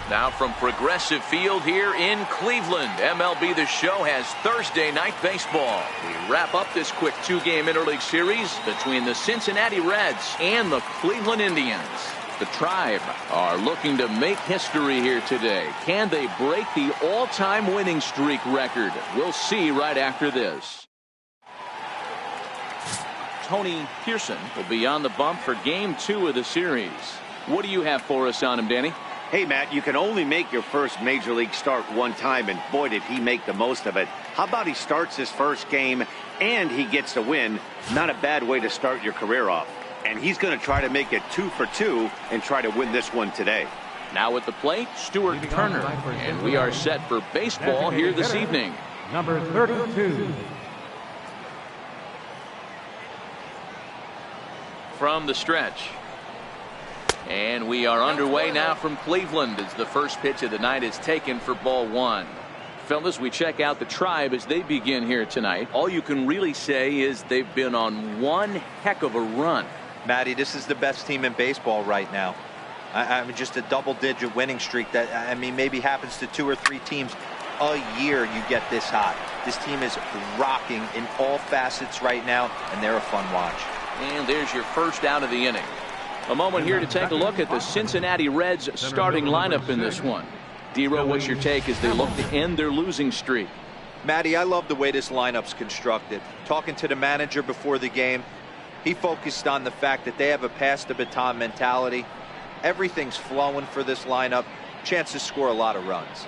Now from Progressive Field here in Cleveland, MLB The Show has Thursday night baseball. We wrap up this quick two-game interleague series between the Cincinnati Reds and the Cleveland Indians. The Tribe are looking to make history here today. Can they break the all-time winning streak record? We'll see right after this. Tony Pearson will be on the bump for Game 2 of the series. What do you have for us on him, Danny? Hey, Matt, you can only make your first Major League start one time, and boy, did he make the most of it. How about he starts his first game and he gets the win? Not a bad way to start your career off. And he's going to try to make it 2 for 2 and try to win this one today. Now at the plate, Stuart Turner. And we are set for baseball here this evening. Number 32. From the stretch. And we are underway now from Cleveland as the first pitch of the night is taken for ball one. Fellas, we check out the Tribe as they begin here tonight. All you can really say is they've been on one heck of a run. Matty, this is the best team in baseball right now. I mean, just a double-digit winning streak that, I mean, maybe happens to 2 or 3 teams a year you get this hot. This team is rocking in all facets right now, and they're a fun watch. And there's your first out of the inning. A moment here to take a look at the Cincinnati Reds starting lineup in this one. D-Row, what's your take as they look to end their losing streak? Matty, I love the way this lineup's constructed. Talking to the manager before the game, he focused on the fact that they have a pass-the-baton mentality. Everything's flowing for this lineup. Chance to score a lot of runs.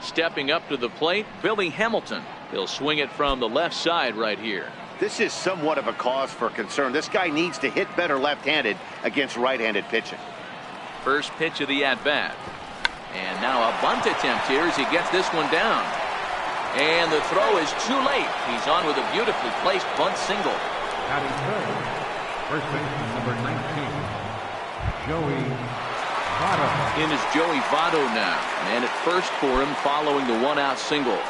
Stepping up to the plate, Billy Hamilton. He'll swing it from the left side right here. This is somewhat of a cause for concern. This guy needs to hit better left-handed against right-handed pitching. First pitch of the at-bat. And now a bunt attempt here as he gets this one down. And the throw is too late. He's on with a beautifully placed bunt single. Batting third, first baseman number 19, Joey Votto. In is Joey Votto now. And at first for him following the one-out single.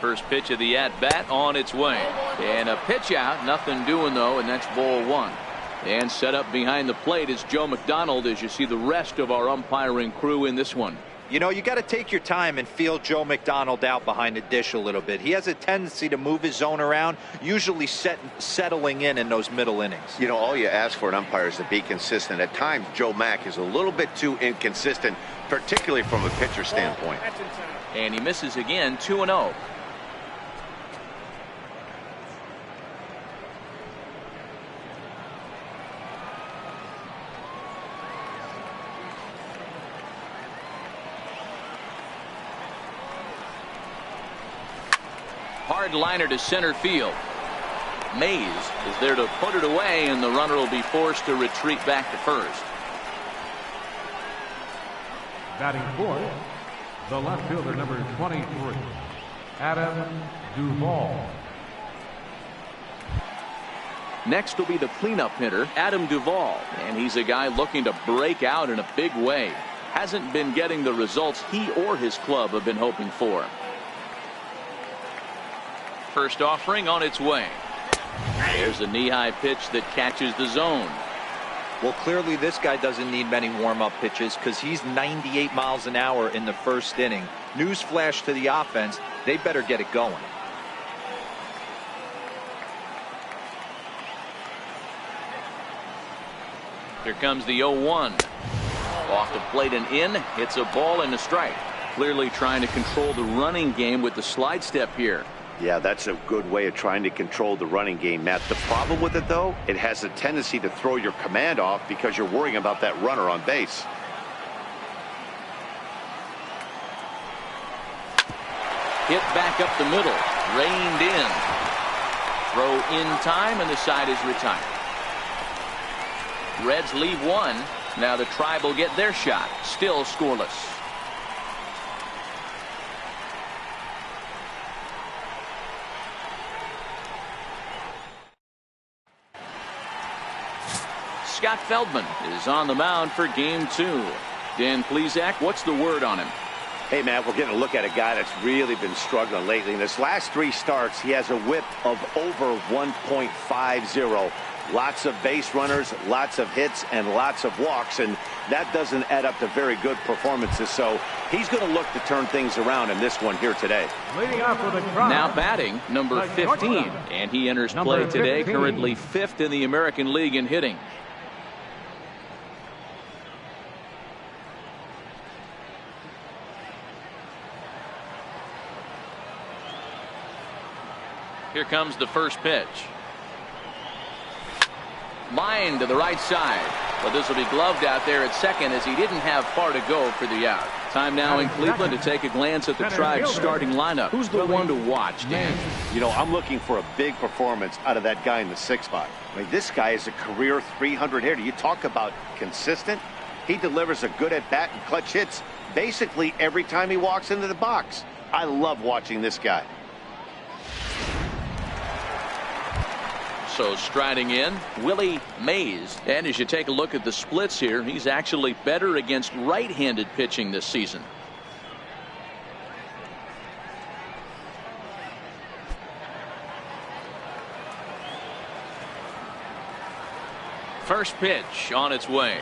First pitch of the at-bat on its way. And a pitch out. Nothing doing, though, and that's ball one. And set up behind the plate is Joe McDonald as you see the rest of our umpiring crew in this one. You know, you got to take your time and feel Joe McDonald out behind the dish a little bit. He has a tendency to move his zone around, usually settling in those middle innings. You know, all you ask for an umpire is to be consistent. At times, Joe Mack is a little bit too inconsistent, particularly from a pitcher standpoint. And he misses again, 2-0. Hard liner to center field. Mays is there to put it away, and the runner will be forced to retreat back to first. Batting fourth, the left fielder number 23, Adam Duvall. Next will be the cleanup hitter, Adam Duvall, and he's a guy looking to break out in a big way. Hasn't been getting the results he or his club have been hoping for. First offering on its way. There's a knee-high pitch that catches the zone. Well, clearly this guy doesn't need many warm-up pitches because he's 98 miles an hour in the first inning. Newsflash to the offense, they better get it going. Here comes the 0-1. Off the plate and in. It's a ball and a strike. Clearly trying to control the running game with the slide step here. Yeah, that's a good way of trying to control the running game, Matt. The problem with it, though, it has a tendency to throw your command off because you're worrying about that runner on base. Hit back up the middle. Reined in. Throw in time, and the side is retired. Reds leave one. Now the Tribe will get their shot. Still scoreless. Scott Feldman is on the mound for game 2. Dan Plesac, what's the word on him? Hey, Matt, we're getting a look at a guy that's really been struggling lately. In his last 3 starts, he has a whip of over 1.50. Lots of base runners, lots of hits, and lots of walks, and that doesn't add up to very good performances. So he's going to look to turn things around in this one here today. Leading off with a crowd. Now batting, number 15, and he enters play today, currently 5th in the American League in hitting. Here comes the first pitch. Line to the right side. But this will be gloved out there at second as he didn't have far to go for the out. Time now in Cleveland to take a glance at the Tribe's starting lineup. Who's the one to watch, Dan? You know, I'm looking for a big performance out of that guy in the 6th spot. I mean, this guy is a career 300 hitter. You talk about consistent. He delivers a good at-bat and clutch hits basically every time he walks into the box. I love watching this guy. So striding in, Willie Mays. And as you take a look at the splits here, he's actually better against right-handed pitching this season. First pitch on its way.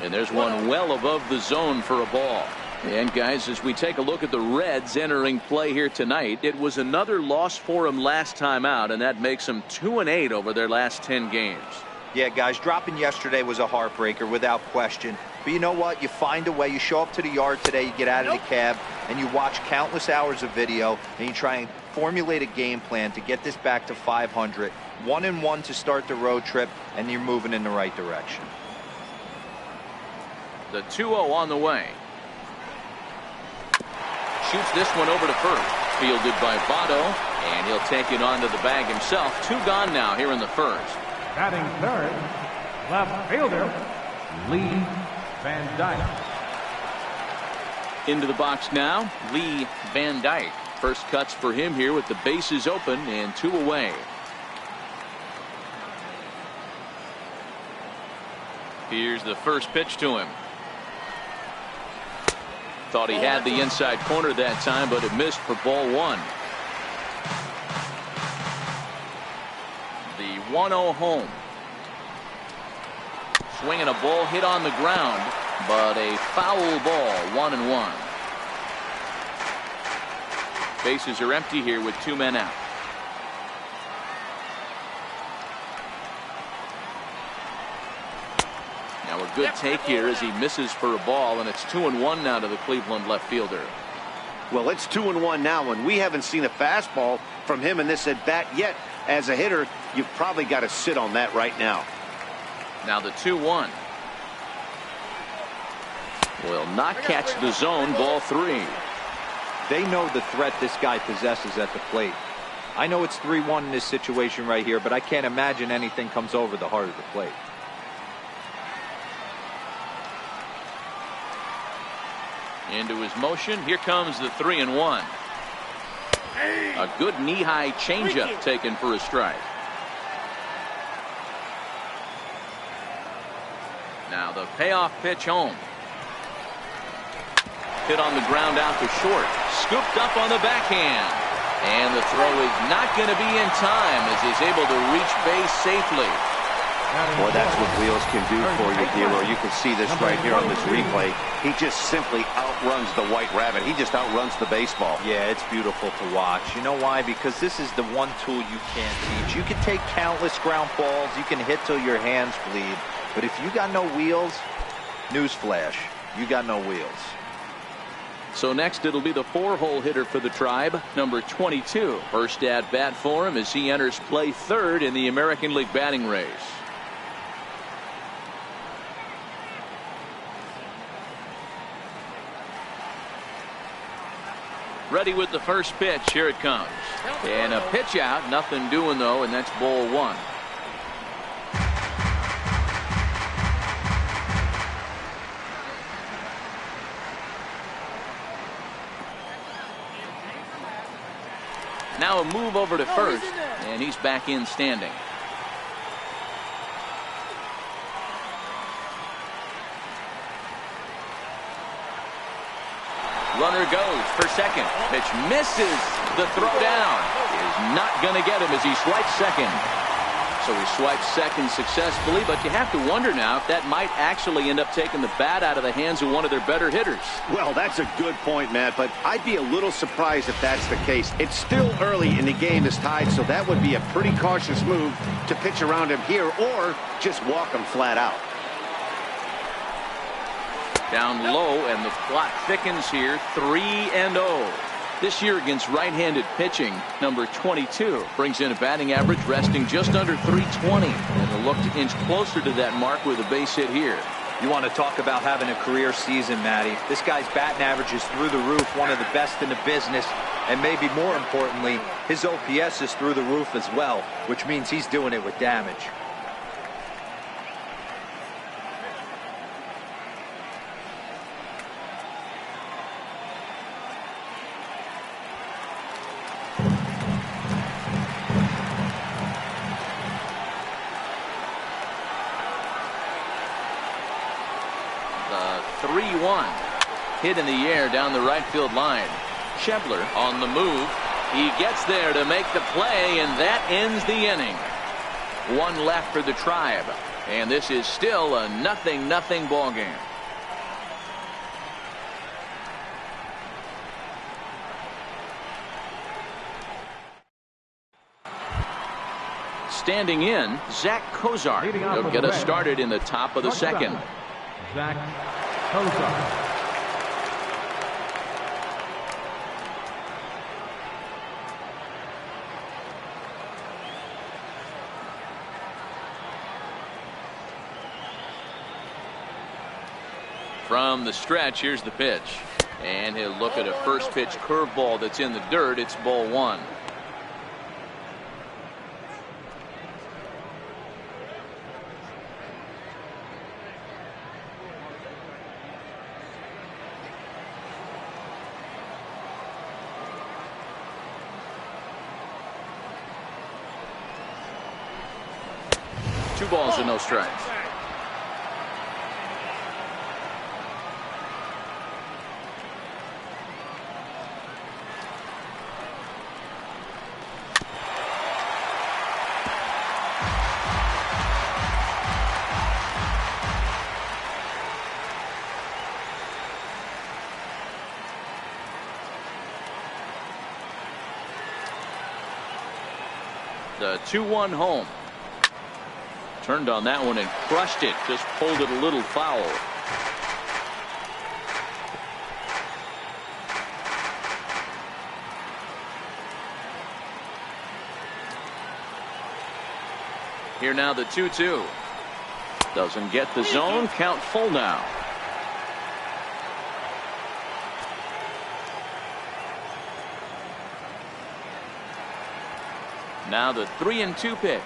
And there's one well above the zone for a ball. And guys, as we take a look at the Reds entering play here tonight, it was another loss for them last time out, and that makes them 2-8 over their last 10 games. Yeah, guys, dropping yesterday was a heartbreaker without question. But you know what? You find a way. You show up to the yard today, you get out of the cab, and you watch countless hours of video, and you try and formulate a game plan to get this back to 500. 1-1 to start the road trip, and you're moving in the right direction. The 2-0 on the way. Shoots this one over to first. Fielded by Votto, and he'll take it onto the bag himself. 2 gone now here in the first. Batting third, left fielder, Lee Van Dyke. Into the box now, Lee Van Dyke. First cuts for him here with the bases open and 2 away. Here's the first pitch to him. Thought he had the inside corner that time, but it missed for ball 1. The 1-0 home. Swinging a ball hit on the ground, but a foul ball. 1-1. Bases are empty here with 2 men out. Now a good take here as he misses for a ball, and it's 2-1 now to the Cleveland left fielder. Well, it's 2-1 now, and we haven't seen a fastball from him in this at bat yet. As a hitter, you've probably got to sit on that right now. Now the 2-1 will not catch the zone. Ball 3. They know the threat this guy possesses at the plate. I know it's 3-1 in this situation right here, but I can't imagine anything comes over the heart of the plate. Into his motion. Here comes the 3-1. A good knee-high changeup taken for a strike. Now the payoff pitch home. Hit on the ground out to short. Scooped up on the backhand. And the throw is not going to be in time as he's able to reach base safely. Boy, that's what Wheels can do for you, D'Lo. You can see this right here on this replay. He just simply outruns the White Rabbit. He just outruns the baseball. Yeah, it's beautiful to watch. You know why? Because this is the one tool you can't teach. You can take countless ground balls. You can hit till your hands bleed. But if you got no wheels, newsflash, you got no wheels. So next it'll be the 4-hole hitter for the Tribe, number 22. First at bat for him as he enters play 3rd in the American League batting race. Ready with the first pitch. Here it comes. And a pitch out. Nothing doing though, and that's ball 1. Now a move over to first, and he's back in standing. Runner goes for second. Pitch misses. The throw down is not going to get him as he swipes second. So he swipes second successfully, but you have to wonder now if that might actually end up taking the bat out of the hands of one of their better hitters. Well, that's a good point, Matt, but I'd be a little surprised if that's the case. It's still early and the game is tied, so that would be a pretty cautious move to pitch around him here or just walk him flat out. Down low, and the plot thickens here. 3-0. This year against right-handed pitching, number 22 brings in a batting average resting just under 320, and they'll look to inch closer to that mark with a base hit here. You want to talk about having a career season, Matty. This guy's batting average is through the roof, one of the best in the business, and maybe more importantly, his OPS is through the roof as well, which means he's doing it with damage. The 3-1 hit in the air down the right field line. Schebler on the move. He gets there to make the play, and that ends the inning. One left for the Tribe, and this is still a 0-0 ball game. Standing in, Zach Kozar. He'll get us started in the top of the second. Zach Kozar. From the stretch, here's the pitch. And he'll look at a first pitch curveball that's in the dirt. It's ball one. Two balls and no strikes. The 2-1 home. Turned on that one and crushed it. Just pulled it a little foul. Here now the 2-2. Doesn't get the zone. Count full now. Now the 3-2 pitch.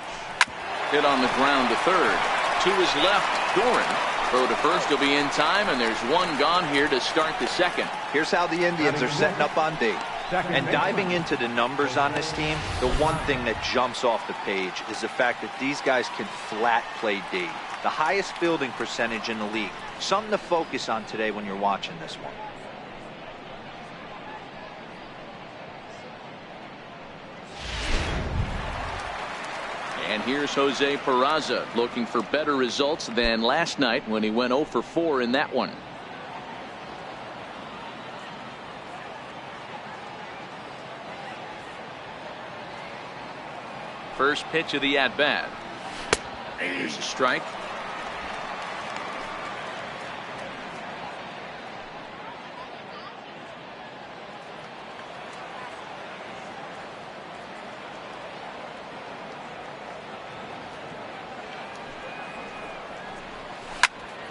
Hit on the ground to third. Two is left. Doran. Throw to first. He'll be in time, and there's one gone here to start the second. Here's how the Indians are setting up on D. And diving into the numbers on this team, the one thing that jumps off the page is the fact that these guys can flat play D. The highest fielding percentage in the league. Something to focus on today when you're watching this one. And here's Jose Peraza looking for better results than last night when he went 0 for 4 in that one. First pitch of the at-bat. Here's a strike.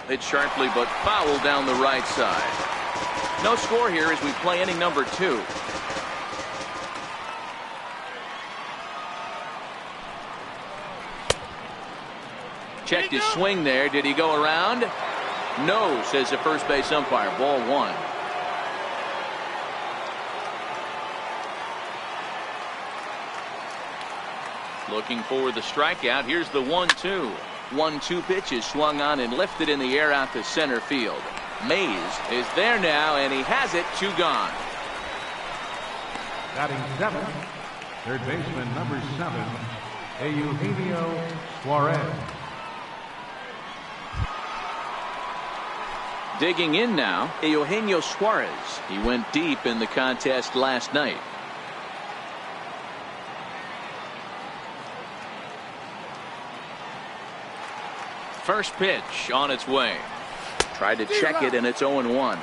Hit sharply but foul down the right side. No score here as we play inning number 2. Checked his swing there. Did he go around? No, says the first base umpire. Ball one. Looking for the strikeout. Here's the 1-2. 1-2 pitch is swung on and lifted in the air out to center field. Mays is there now, and he has it. 2 gone. Batting 7, third baseman number 7, Eugenio Suarez. Digging in now, Eugenio Suarez. He went deep in the contest last night. First pitch on its way. Tried to check it, and it's 0-1.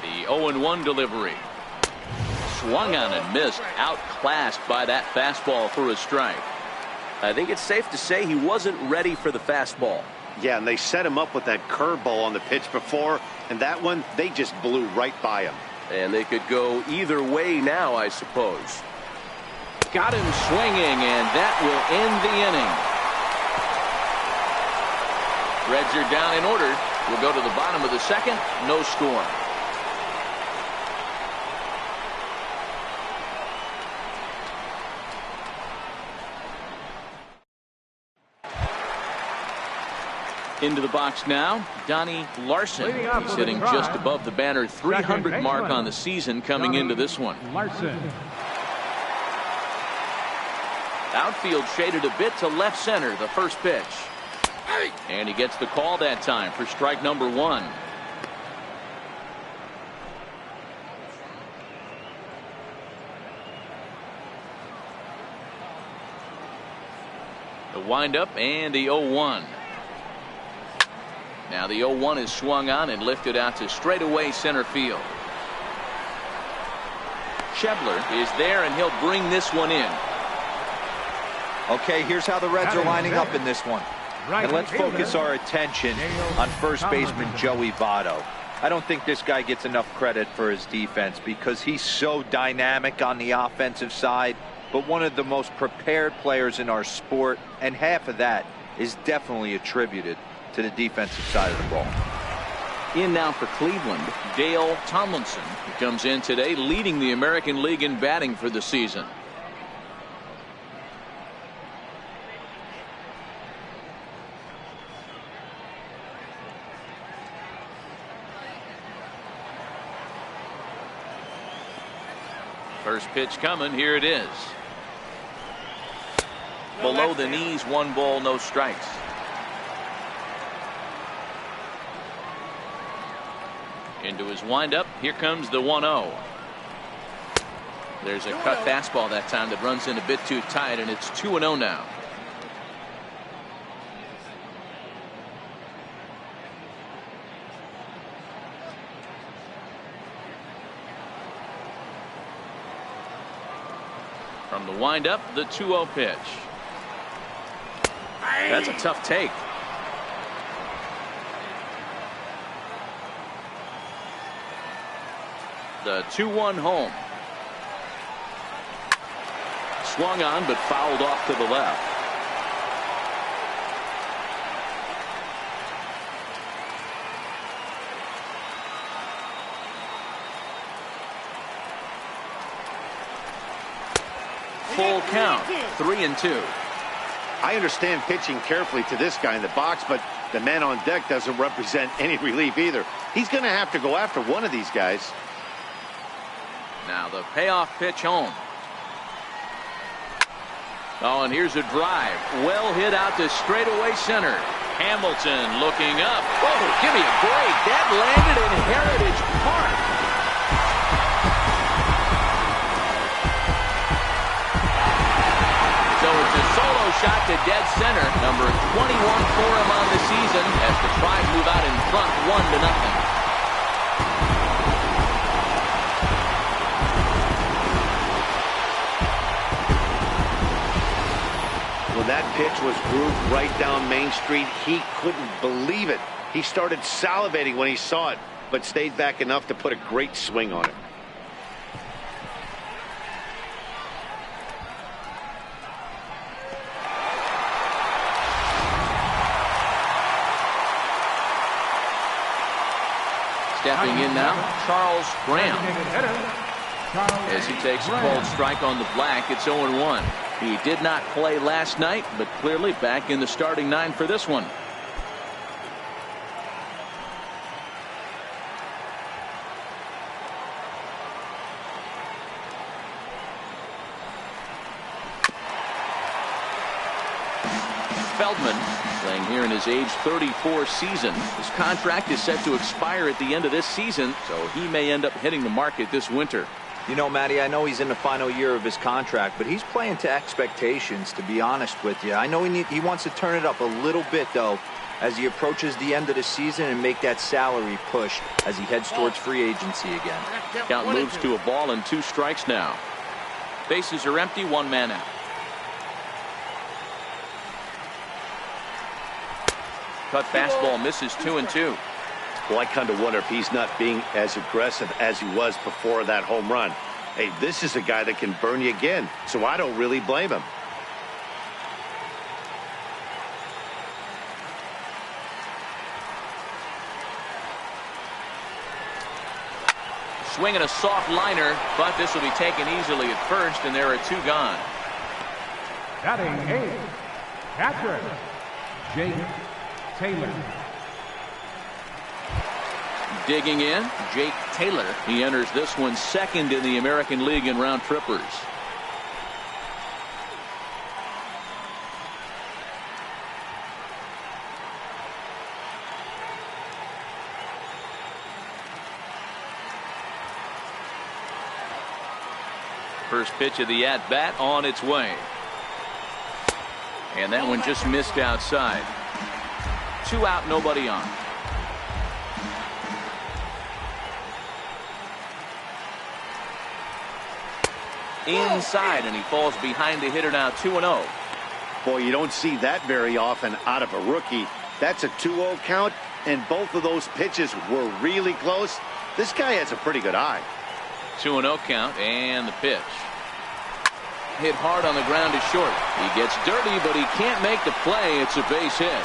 The 0-1 delivery. Swung on and missed. Outclassed by that fastball for a strike. I think it's safe to say he wasn't ready for the fastball. Yeah, and they set him up with that curveball on the pitch before, and that one, they just blew right by him. And they could go either way now, I suppose. Got him swinging, and that will end the inning. Reds are down in order. We'll go to the bottom of the second. No score. Into the box now, Donnie Larson. He's sitting just above the banner 300 mark on the season coming into this one. Larson. Outfield shaded a bit to left center, the first pitch. And he gets the call that time for strike number 1. The windup and the 0-1. Now the 0-1 is swung on and lifted out to straightaway center field. Schebler is there, and he'll bring this one in. Okay, here's how the Reds are lining up in this one. And let's focus our attention on first baseman Joey Votto. I don't think this guy gets enough credit for his defense because he's so dynamic on the offensive side, but one of the most prepared players in our sport, and half of that is definitely attributed to the defensive side of the ball. In now for Cleveland, Dale Tomlinson, who comes in today leading the American League in batting for the season. First pitch coming. Here it is. Below the knees, 1 ball, no strikes. Into his windup. Here comes the 1-0. There's a cut fastball that time that runs in a bit too tight, and it's 2-0 now. From the windup, the 2-0 pitch. That's a tough take. The 2-1 home. Swung on, but fouled off to the left. Full count, 3-2. I understand pitching carefully to this guy in the box, but the man on deck doesn't represent any relief either. He's going to have to go after one of these guys. Now the payoff pitch home. Oh, and here's a drive. Well hit out to straightaway center. Hamilton looking up. Whoa, give me a break. That landed in Heritage Park. So it's a solo shot to dead center. Number 21 for him on the season as the Tribe move out in front 1-0. When that pitch was grooved right down Main Street, he couldn't believe it. He started salivating when he saw it, but stayed back enough to put a great swing on it. Stepping in in now, Charles Graham. As he takes a cold strike on the black, it's 0-1. He did not play last night, but clearly back in the starting 9 for this one. Feldman playing here in his age 34 season. His contract is set to expire at the end of this season, so he may end up hitting the market this winter. You know, Matty, I know he's in the final year of his contract, but he's playing to expectations, to be honest with you. I know he wants to turn it up a little bit, though, as he approaches the end of the season and make that salary push as he heads towards free agency again. Count moves to a ball and 2 strikes now. Bases are empty, 1 man out. Cut fastball misses 2-2. Well, I kind of wonder if he's not being as aggressive as he was before that home run. Hey, this is a guy that can burn you again, so I don't really blame him. Swinging a soft liner, but this will be taken easily at first, and there are 2 gone. Batting 8th, catcher, Jake Taylor. Digging in, Jake Taylor. He enters this one second in the American League in round trippers. First pitch of the at-bat on its way. And that one just missed outside. 2 out, nobody on. Inside, and he falls behind the hitter now, 2-0. Boy, you don't see that very often out of a rookie. That's a 2-0 count, and both of those pitches were really close. This guy has a pretty good eye. 2-0 count, and the pitch. Hit hard on the ground is short. He gets dirty, but he can't make the play. It's a base hit.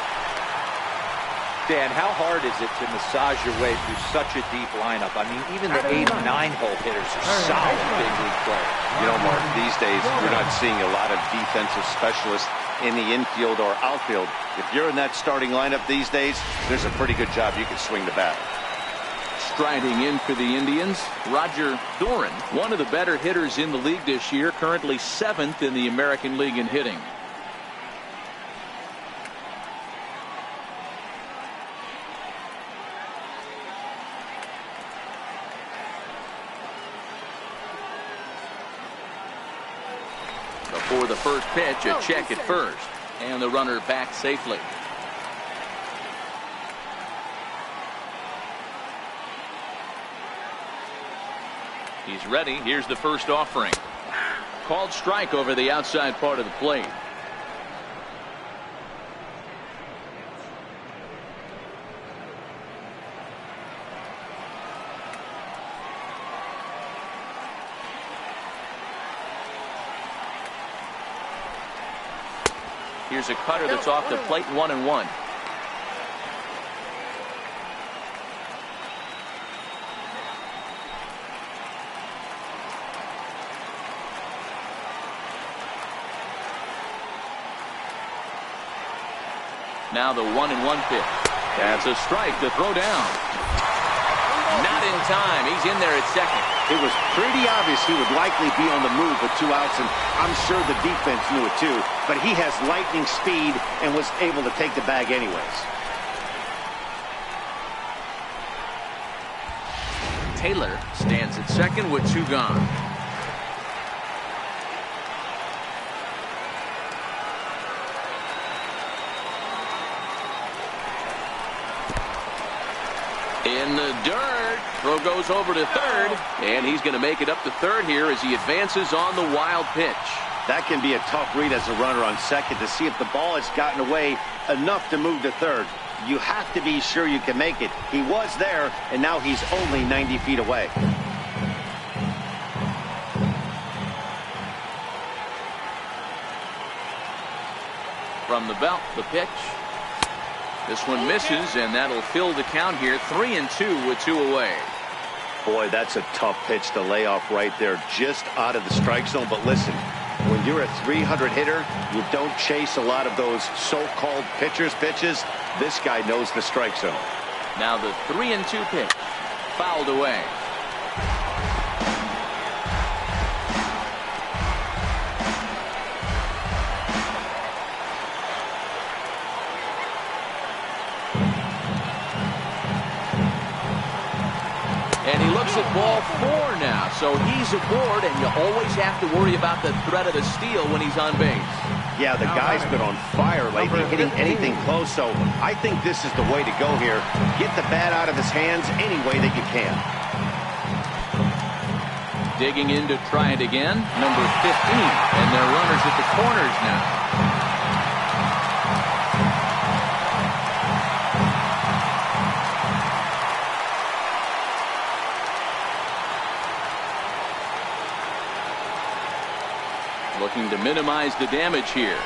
Dan, how hard is it to massage your way through such a deep lineup? I mean, even the 8 and 9 hole hitters are solid big league players. You know, Mark, these days we're not seeing a lot of defensive specialists in the infield or outfield. If you're in that starting lineup these days, there's a pretty good job you can swing the bat. Striding in for the Indians, Roger Doran, one of the better hitters in the league this year, currently 7th in the American League in hitting. Before the first pitch, a check at first, and the runner back safely. He's ready. Here's the first offering. Called strike over the outside part of the plate. Here's a cutter that's off the plate, 1-1. Now the 1-1 pitch. That's a strike to throw down. Not in time. He's in there at second. It was pretty obvious he would likely be on the move with 2 outs, and I'm sure the defense knew it too. But he has lightning speed and was able to take the bag anyways. Taylor stands at second with 2 gone. In the dirt. Throw goes over to third, and he's going to make it up to third here as he advances on the wild pitch. That can be a tough read as a runner on second to see if the ball has gotten away enough to move to third. You have to be sure you can make it. He was there, and now he's only 90 feet away. From the belt, the pitch. This one misses, and that'll fill the count here. 3-2 with 2 away. Boy, that's a tough pitch to lay off right there, just out of the strike zone. But listen, when you're a 300 hitter, you don't chase a lot of those so-called pitcher's pitches. This guy knows the strike zone. Now the 3-2 pitch. Fouled away. And he looks at ball 4 now, so he's aboard, and you always have to worry about the threat of the steal when he's on base. Yeah, the guy's been on fire lately, hitting anything close, so I think this is the way to go here. Get the bat out of his hands any way that you can. Digging in to try it again, number 15, and they're runners at the corners now. Looking to minimize the damage here.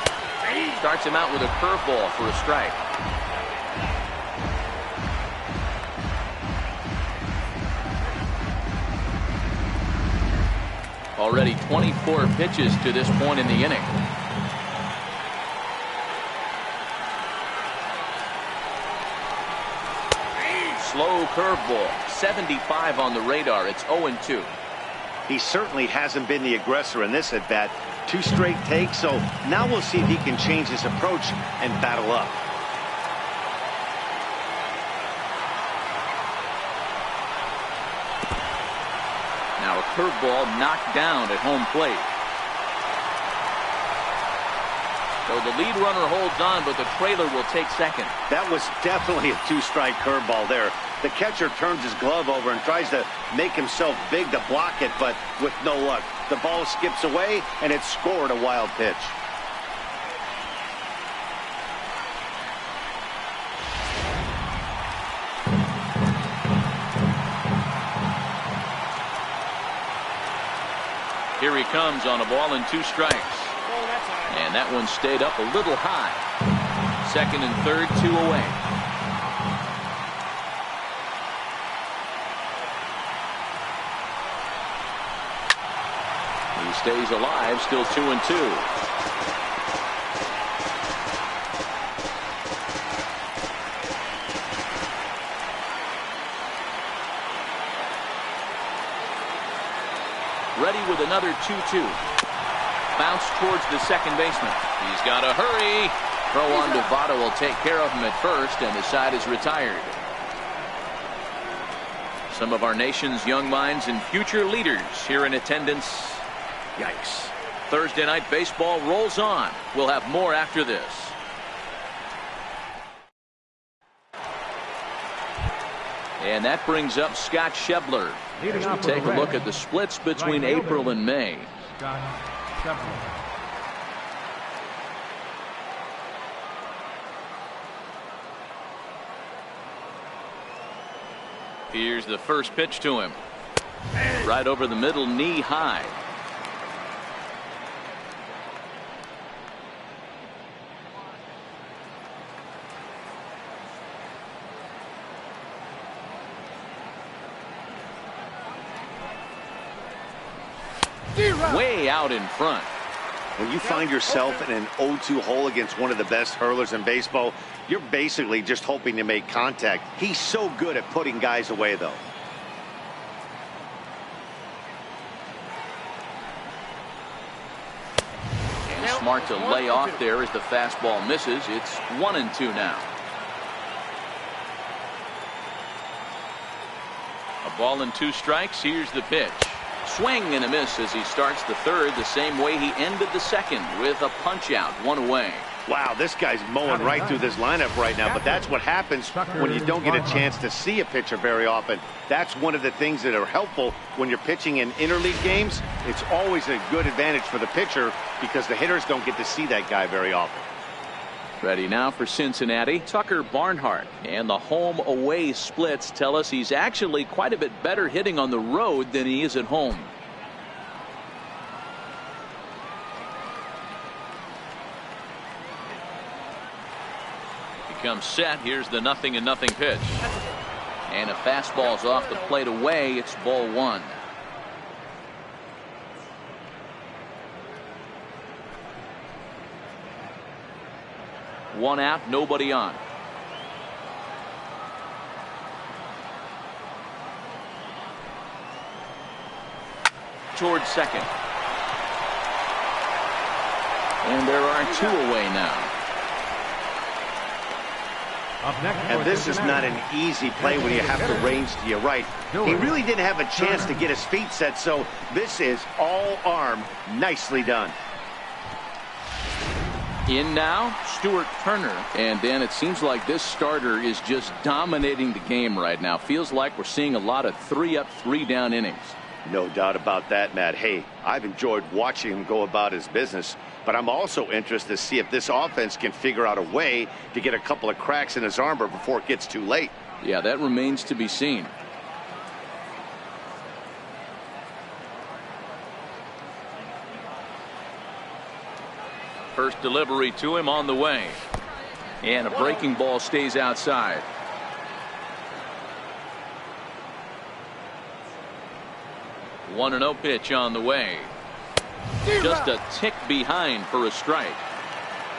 Starts him out with a curveball for a strike. Already 24 pitches to this point in the inning. Slow curveball. 75 on the radar. It's 0-2. He certainly hasn't been the aggressor in this at-bat. 2 straight takes, so now we'll see if he can change his approach and battle up. Now a curveball knocked down at home plate. So the lead runner holds on, but the trailer will take second. That was definitely a 2-strike curveball there. The catcher turns his glove over and tries to make himself big to block it, but with no luck. The ball skips away, and it's scored a wild pitch. Here he comes on a ball and 2 strikes. And that one stayed up a little high. Second and third, 2 away. He stays alive, still 2-2. Ready with another 2-2. Bounce towards the second baseman. He's got to hurry. Throw on to Votto will take care of him at first, and the side is retired. Some of our nation's young minds and future leaders here in attendance. Yikes. Thursday night baseball rolls on. We'll have more after this. And that brings up Scott Schebler as we take a look at the splits between April and May. Scott Schebler. Here's the first pitch to him. Right over the middle, knee high. Way out in front. When you find yourself in an 0-2 hole against one of the best hurlers in baseball, you're basically just hoping to make contact. He's so good at putting guys away, though. And smart to lay off there as the fastball misses. It's 1-2 now. A ball and 2 strikes. Here's the pitch. Swing and a miss as he starts the third the same way he ended the second with a punch out, 1 away. Wow, this guy's mowing right through this lineup right now, but that's what happens when you don't get a chance to see a pitcher very often. That's one of the things that are helpful when you're pitching in interleague games. It's always a good advantage for the pitcher because the hitters don't get to see that guy very often. Ready now for Cincinnati, Tucker Barnhart. And the home-away splits tell us he's actually quite a bit better hitting on the road than he is at home. He comes set. Here's the 0-0 pitch. And a fastball's off the plate away. It's ball one. One out, nobody on. Towards second. And there are two away now. And this is not an easy play when you have to range to your right. He really didn't have a chance to get his feet set, so this is all arm. Nicely done. In now, Stuart Turner. And Dan, it seems like this starter is just dominating the game right now. Feels like we're seeing a lot of 3-up, 3-down innings. No doubt about that, Matt. Hey, I've enjoyed watching him go about his business, but I'm also interested to see if this offense can figure out a way to get a couple of cracks in his armor before it gets too late. Yeah, that remains to be seen. First delivery to him on the way. And a breaking ball stays outside. One and 0 pitch on the way. Just a tick behind for a strike.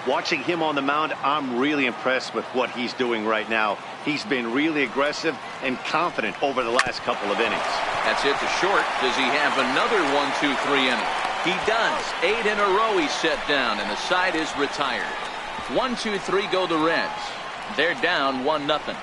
Watching him on the mound, I'm really impressed with what he's doing right now. He's been really aggressive and confident over the last couple of innings. That's it to short. Does he have another 1-2-3 inning? He does. 8 in a row he's set down, and the side is retired. 1-2-3 go the Reds. They're down 1-0.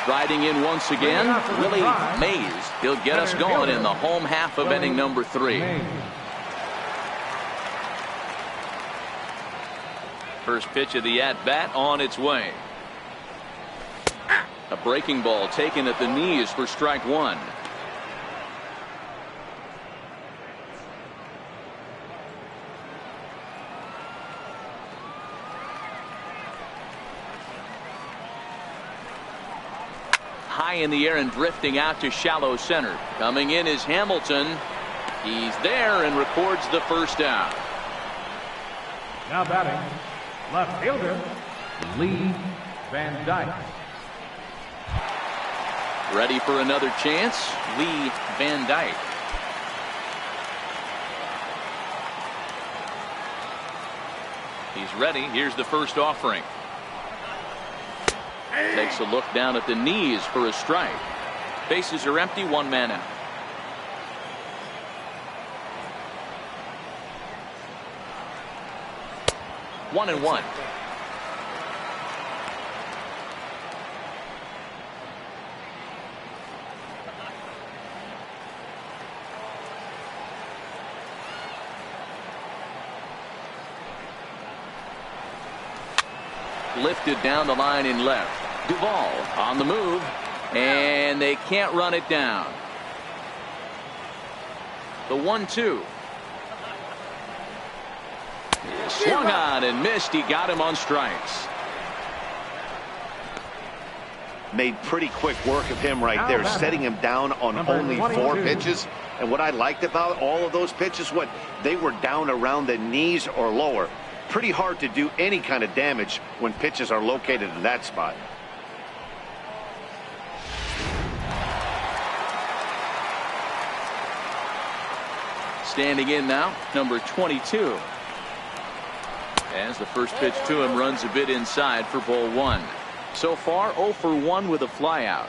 Riding in once again, Willie Mays. He'll get us going in the home half of inning number 3. First pitch of the at-bat on its way. A breaking ball taken at the knees for strike one. High in the air and drifting out to shallow center. Coming in is Hamilton. He's there and records the first out. Now batting, left fielder, Lee Van Dyke. Ready for another chance, Lee Van Dyke. He's ready. Here's the first offering. Takes a look down at the knees for a strike. Bases are empty, one man out. One and one. Lifted down the line in left. Duvall on the move, and they can't run it down. The 1-2. Swung on and missed. He got him on strikes. Made pretty quick work of him right there, setting him down on only 4 pitches. And what I liked about all of those pitches, what they were down around the knees or lower. Pretty hard to do any kind of damage when pitches are located in that spot. Standing in now, number 22. As the first pitch to him runs a bit inside for ball one. So far 0 for 1 with a flyout.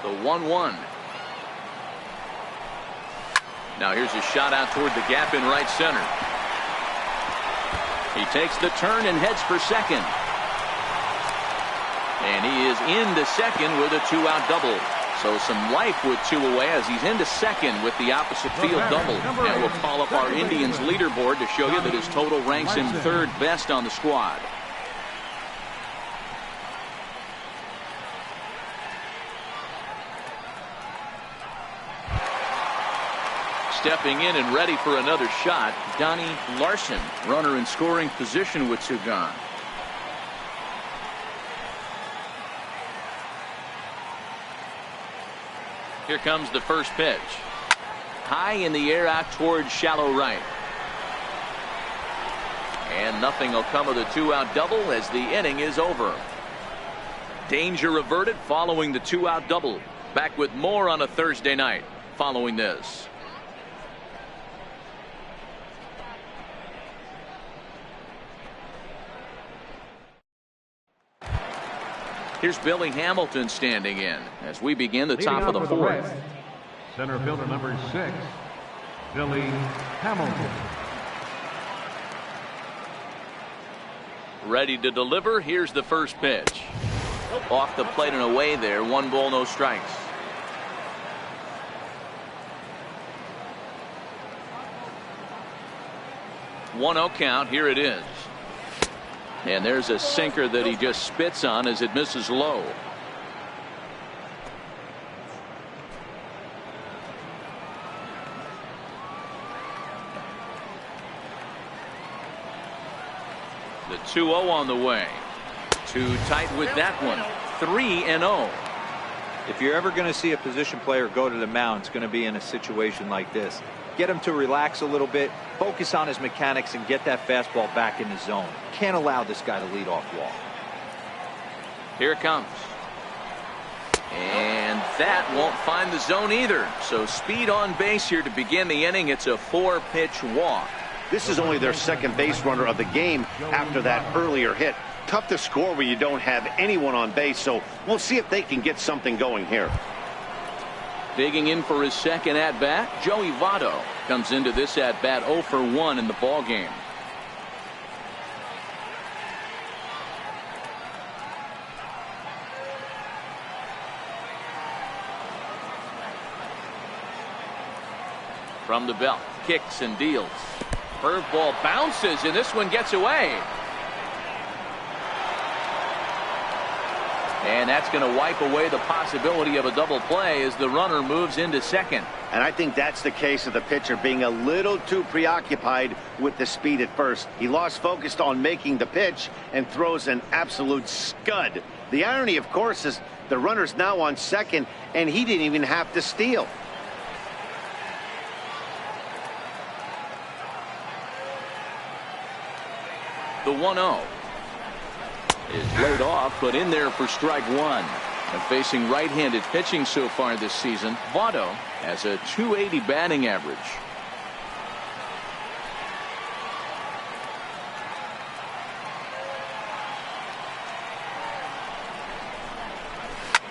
The 1-1. Now here's a shot out toward the gap in right center. He takes the turn and heads for second. And he is into second with a 2-out double. So some life with 2 away as he's into second with the opposite field double. And we'll call up our Indians leaderboard to show you that his total ranks him 3rd best on the squad. stepping in and ready for another shot, Donnie Larson, runner in scoring position with two gone. Here comes the first pitch. High in the air out towards shallow right. And nothing will come of the two-out double as the inning is over. Danger averted following the two-out double. Back with more on a Thursday night following this. Here's Billy Hamilton standing in as we begin the top of the fourth. Center fielder number 6, Billy Hamilton. Ready to deliver. Here's the first pitch. Off the plate and away there. 1 ball, no strikes. One-0 count. Here it is. And there's a sinker that he just spits on as it misses low. The 2-0 on the way. Too tight with that one. 3-0. If you're ever going to see a position player go to the mound, it's going to be in a situation like this. Get him to relax a little bit, focus on his mechanics, and get that fastball back in the zone. Can't allow this guy to lead off walk. Here it comes. And that won't find the zone either. So speed on base here to begin the inning. It's a 4-pitch walk. This is only their second base runner of the game after that earlier hit. Tough to score when you don't have anyone on base, so we'll see if they can get something going here. Digging in for his second at-bat, Joey Votto comes into this at-bat 0 for 1 in the ball game. From the belt, kicks and deals. Curveball bounces, and this one gets away. And that's going to wipe away the possibility of a double play as the runner moves into second. And I think that's the case of the pitcher being a little too preoccupied with the speed at first. He lost focus on making the pitch and throws an absolute scud. The irony, of course, is the runner's now on second, and he didn't even have to steal. The 1-0 is laid off, but in there for strike one. And facing right-handed pitching so far this season, Votto has a .280 batting average.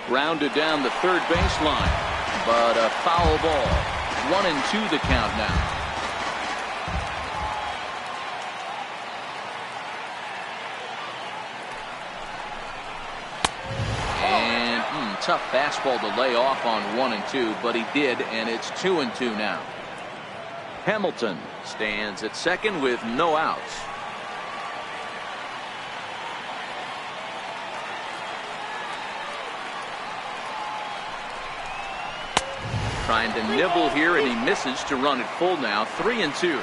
Grounded down the third baseline, but a foul ball. 1-2 the count now. Tough fastball to lay off on 1-2, but he did, and it's 2-2 now. Hamilton stands at second with no outs. Trying to nibble here, and he misses to run it full now. 3-2.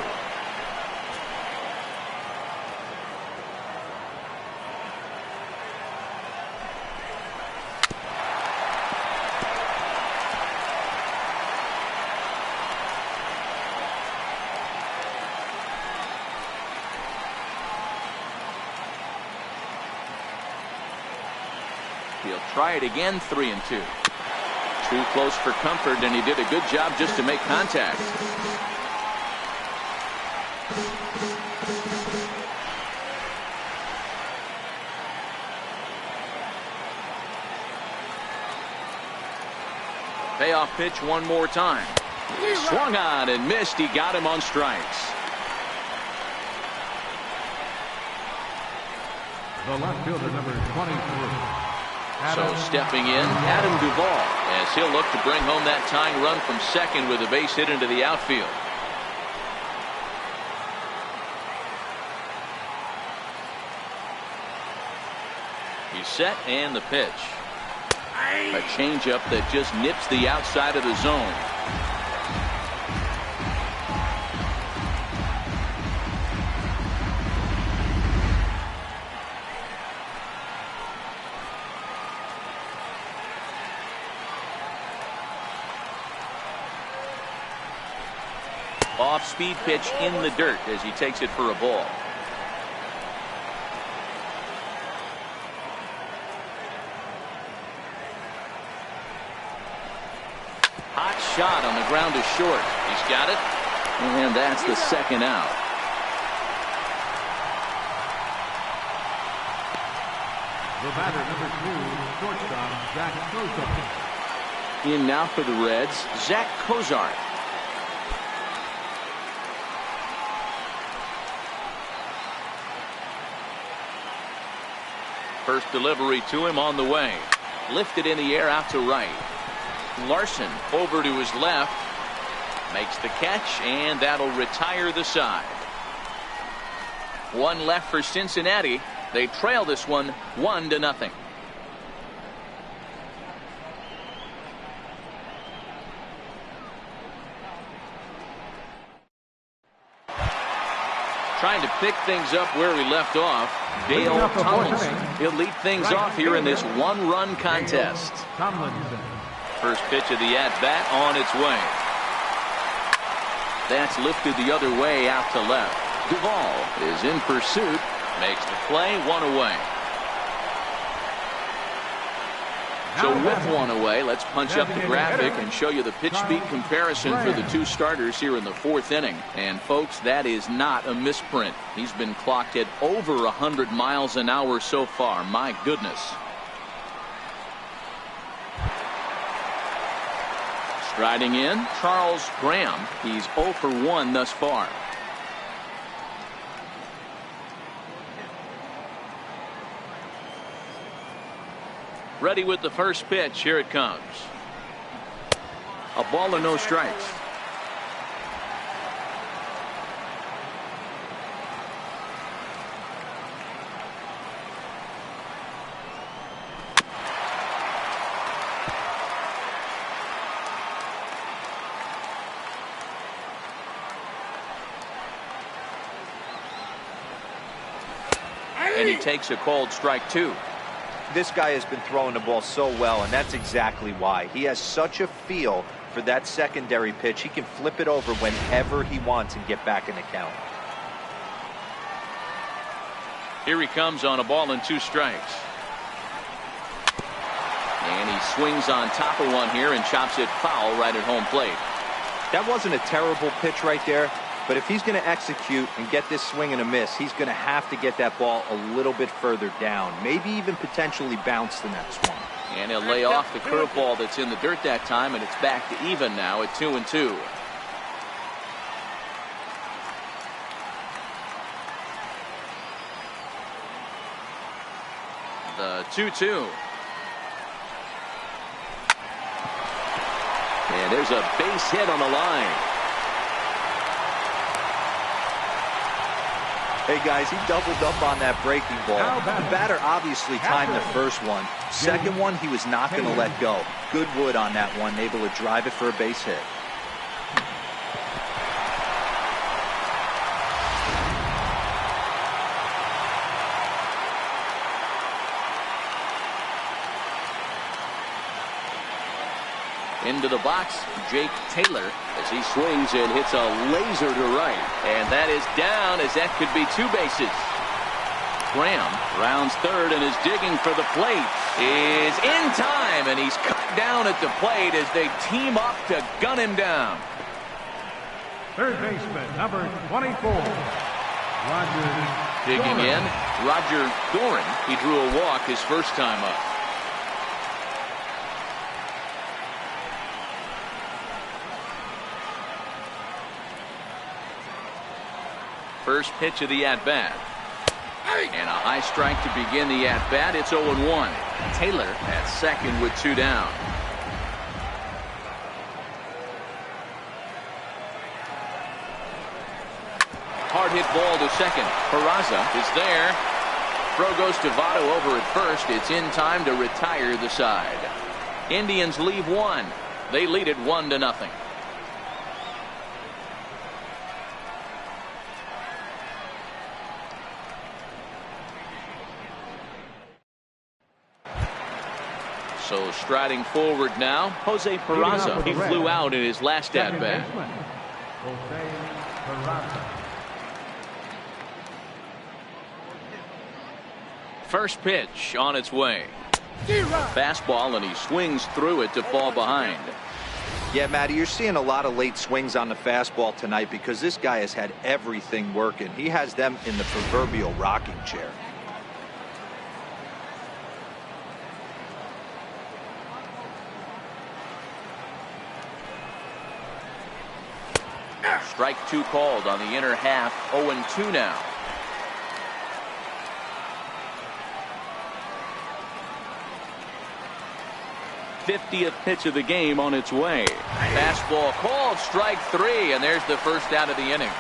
He'll try it again. 3-2. Too close for comfort, and he did a good job just to make contact. Payoff pitch one more time. Swung on and missed. He got him on strikes. The left fielder, number 23. So stepping in, Adam Duvall, as he'll look to bring home that tying run from second with a base hit into the outfield. He's set, and the pitch. A changeup that just nips the outside of the zone. Off-speed pitch in the dirt as he takes it for a ball. Hot shot on the ground to short. He's got it. And that's the second out. The batter, number 2, shortstop, Zach Cozart. In now for the Reds, Zach Cozart. First delivery to him on the way. Lifted in the air out to right. Larson over to his left. Makes the catch, and that'll retire the side. One left for Cincinnati. They trail this one 1-0. Trying to pick things up where we left off. Dale Tomlinson. He'll lead things off here in this one-run contest. First pitch of the at-bat on its way. That's lifted the other way out to left. Duvall is in pursuit. Makes the play, one away. So with one away, let's punch up the graphic and show you the pitch speed comparison for the two starters here in the fourth inning. And folks, that is not a misprint. He's been clocked at over 100 miles an hour so far. My goodness. Striding in, Charles Graham. He's 0 for 1 thus far. Ready with the first pitch. Here it comes. A ball and no strikes. And he takes a called strike 2. This guy has been throwing the ball so well, and that's exactly why. He has such a feel for that secondary pitch. He can flip it over whenever he wants and get back in the count. Here he comes on a ball and 2 strikes. And he swings on top of one here and chops it foul right at home plate. That wasn't a terrible pitch right there. But if he's going to execute and get this swing and a miss, he's going to have to get that ball a little bit further down. Maybe even potentially bounce the next one. And he'll lay off the curveball that's in the dirt that time, and it's back to even now at 2-2. The 2-2. And there's a base hit on the line. Hey guys, he doubled up on that breaking ball. The batter obviously timed the first one. Second one, he was not going to let go. Good wood on that one, able to drive it for a base hit. Into the box, Jake Taylor, as he swings and hits a laser to right. And that is down, as that could be 2 bases. Graham rounds third and is digging for the plate. Is in time, and he's cut down at the plate as they team up to gun him down. Third baseman, number 24, Roger Digging Doran. in, Roger Doran. He drew a walk his first time up. First pitch of the at-bat. And a high strike to begin the at-bat. It's 0-1. Taylor at second with 2 down. Hard hit ball to second. Peraza is there. Throw goes to Votto over at first. It's in time to retire the side. Indians leave 1. They lead it 1-0. So striding forward now, Jose Peraza. He flew out in his last at-bat. Jose Peraza. First pitch on its way. Fastball, and he swings through it to fall behind. Yeah, Matty, you're seeing a lot of late swings on the fastball tonight because this guy has had everything working. He has them in the proverbial rocking chair. Strike two called on the inner half. 0-2 now. '50th pitch of the game on its way. Fastball called, strike three, and there's the first out of the inning.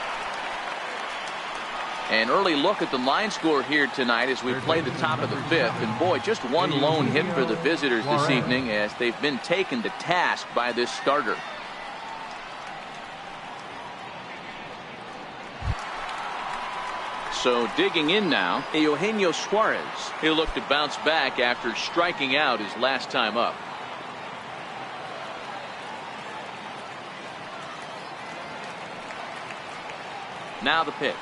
An early look at the line score here tonight as we play the top of the fifth. And boy, just one lone hit for the visitors this evening as they've been taken to task by this starter. So digging in now, Eugenio Suarez. He'll look to bounce back after striking out his last time up. Now the pitch.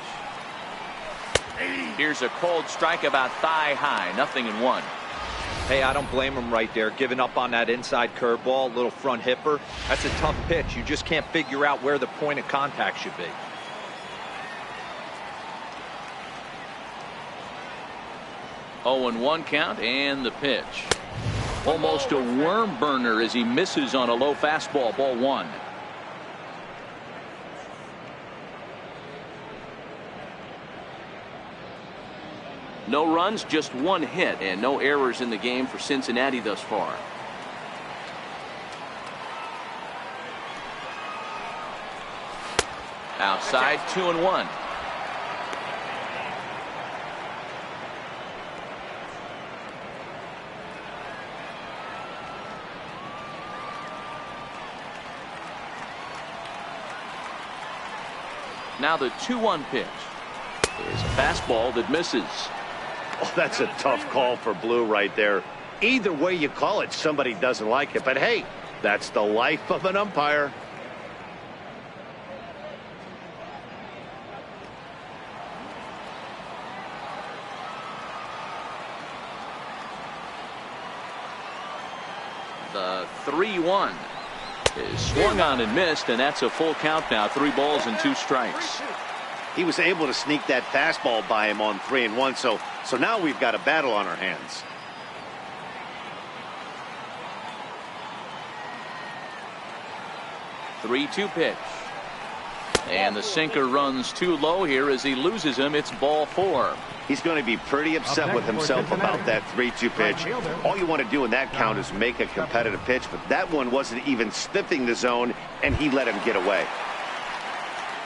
Here's a cold strike about thigh high. 0-1. Hey, I don't blame him right there. Giving up on that inside curveball, little front hipper. That's a tough pitch. You just can't figure out where the point of contact should be. Oh, 0-1 count, and the pitch. Almost a worm burner as he misses on a low fastball. Ball one. No runs, just one hit, and no errors in the game for Cincinnati thus far. Outside, 2-1. Now the 2-1 pitch is a fastball that misses. Oh, that's a tough call for Blue right there. Either way you call it, somebody doesn't like it. But hey, that's the life of an umpire. The 3-1 is swung on and missed, and that's a full count now. 3 balls and 2 strikes. He was able to sneak that fastball by him on 3-1, so now we've got a battle on our hands. Three-2 pitch. And the sinker runs too low here as he loses him. It's ball 4. He's going to be pretty upset with himself about that 3-2 pitch. All you want to do in that count is make a competitive pitch, but that one wasn't even sniffing the zone, and he let him get away.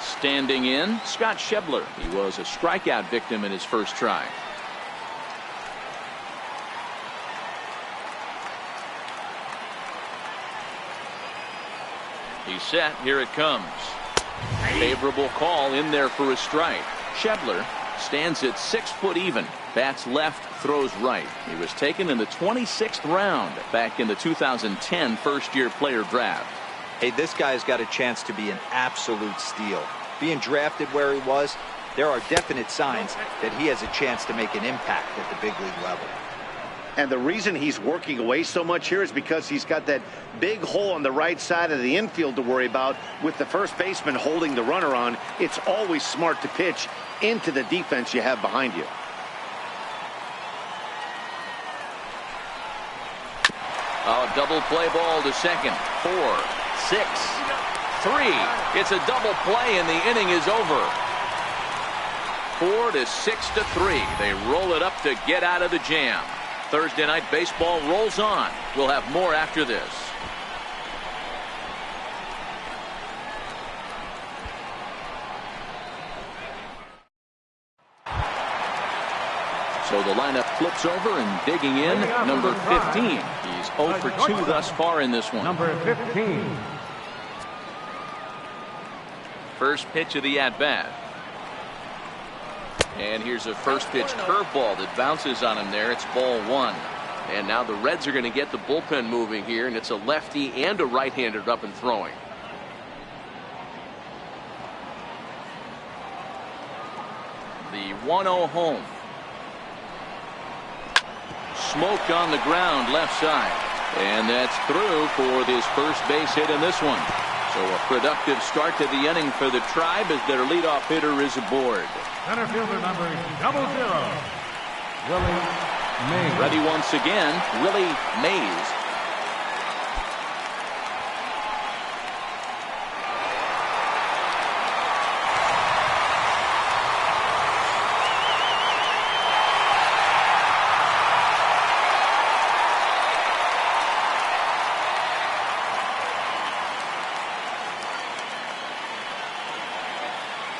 Standing in, Scott Schebler. He was a strikeout victim in his first try. He's set. Here it comes. Favorable call in there for a strike. Schebler stands at 6 foot even. Bats left, throws right. He was taken in the 26th round back in the 2010 first-year player draft. Hey, this guy's got a chance to be an absolute steal. Being drafted where he was, there are definite signs that he has a chance to make an impact at the big league level. And the reason he's working away so much here is because he's got that big hole on the right side of the infield to worry about with the first baseman holding the runner on. It's always smart to pitch into the defense you have behind you. Oh, double play ball to second. 4, 6, 3. It's a double play and the inning is over. 4 to 6 to 3. They roll it up to get out of the jam. Thursday Night Baseball rolls on. We'll have more after this. So the lineup flips over and digging in, number 15. He's 0 for 2 thus far in this one. Number 15. First pitch of the at-bat. And here's a first pitch curveball that bounces on him there. It's ball 1. And now the Reds are going to get the bullpen moving here, and it's a lefty and a right-hander up and throwing. The 1-0 home. Smoked on the ground left side. And that's through for this first base hit in this one. So a productive start to the inning for the Tribe as their leadoff hitter is aboard. Center fielder number 00, Willie Mays. Ready once again, Willie Mays.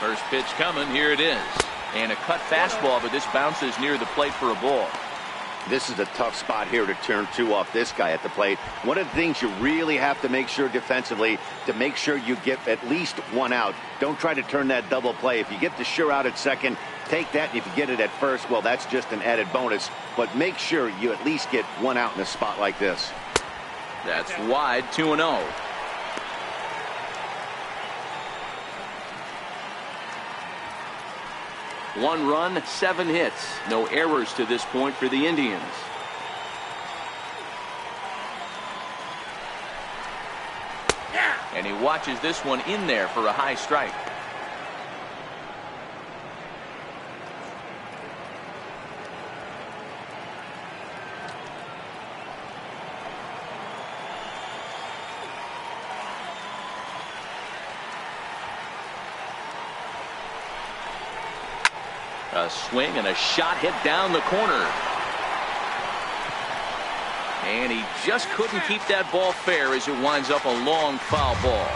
First pitch coming, here it is. And a cut fastball, but this bounces near the plate for a ball. This is a tough spot here to turn two off this guy at the plate. One of the things you really have to make sure defensively to make sure you get at least one out. Don't try to turn that double play. If you get the sure out at second, take that. And if you get it at first, well, that's just an added bonus. But make sure you at least get one out in a spot like this. That's wide, 2-0. One run, 7 hits. No errors to this point for the Indians. And he watches this one in there for a high strike. A swing and a shot hit down the corner. And he just couldn't keep that ball fair as it winds up a long foul ball.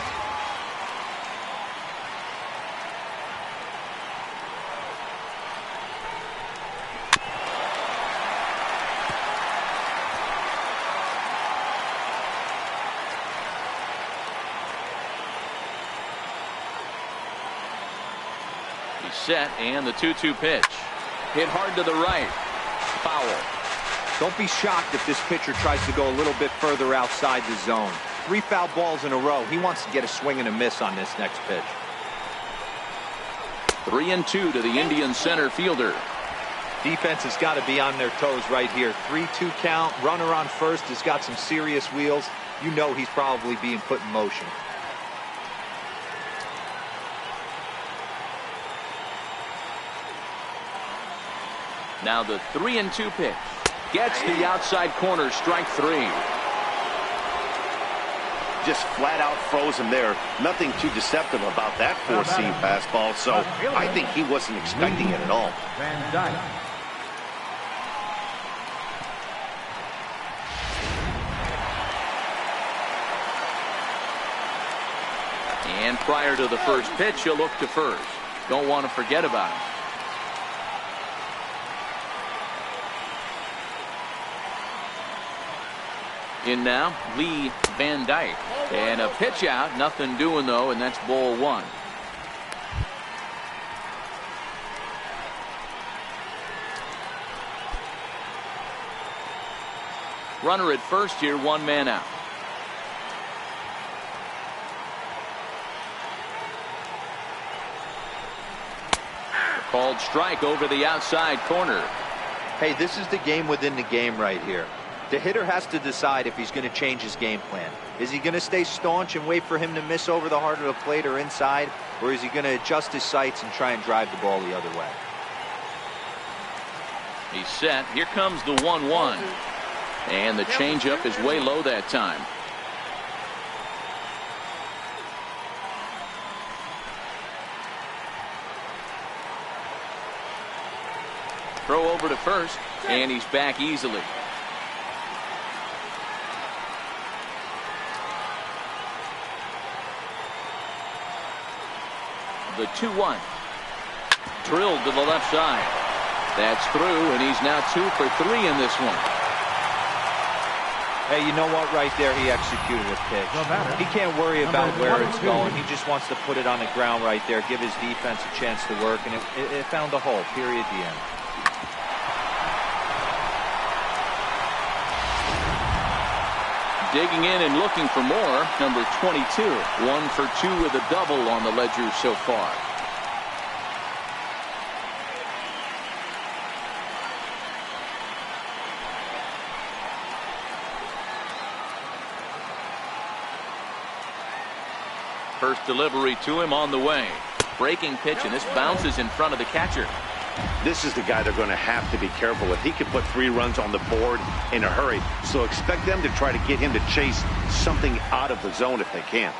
Set and the 2-2 pitch. Hit hard to the right. Foul. Don't be shocked if this pitcher tries to go a little bit further outside the zone. 3 foul balls in a row. He wants to get a swing and a miss on this next pitch. 3-2 to the Indian center fielder. Defense has got to be on their toes right here. 3-2 count. Runner on first has got some serious wheels. You know he's probably being put in motion. Now the 3-2 pitch. Gets the outside corner, strike 3. Just flat out froze him there. Nothing too deceptive about that four-seam fastball, so I think he wasn't expecting it at all. Van Dyke. And prior to the first pitch, he'll look to first. Don't want to forget about him. In now, Lee Van Dyke. And a pitch out. Nothing doing, though, and that's ball 1. Runner at first here, 1 man out. Called strike over the outside corner. Hey, this is the game within the game right here. The hitter has to decide if he's going to change his game plan. Is he going to stay staunch and wait for him to miss over the heart of the plate or inside? Or is he going to adjust his sights and try and drive the ball the other way? He's set. Here comes the 1-1. And the changeup is way low that time. Throw over to first, and he's back easily. The 2-1. Drilled to the left side. That's through, and he's now 2 for 3 in this one. Hey, you know what? Right there, he executed a pitch. He can't worry about where it's going. He just wants to put it on the ground right there, give his defense a chance to work, and it found a hole, period, the end. Digging in and looking for more, number 22. 1 for 2 with a double on the ledger so far. First delivery to him on the way. Breaking pitch, and this bounces in front of the catcher. This is the guy they're going to have to be careful with. He can put 3 runs on the board in a hurry, so expect them to try to get him to chase something out of the zone if they can.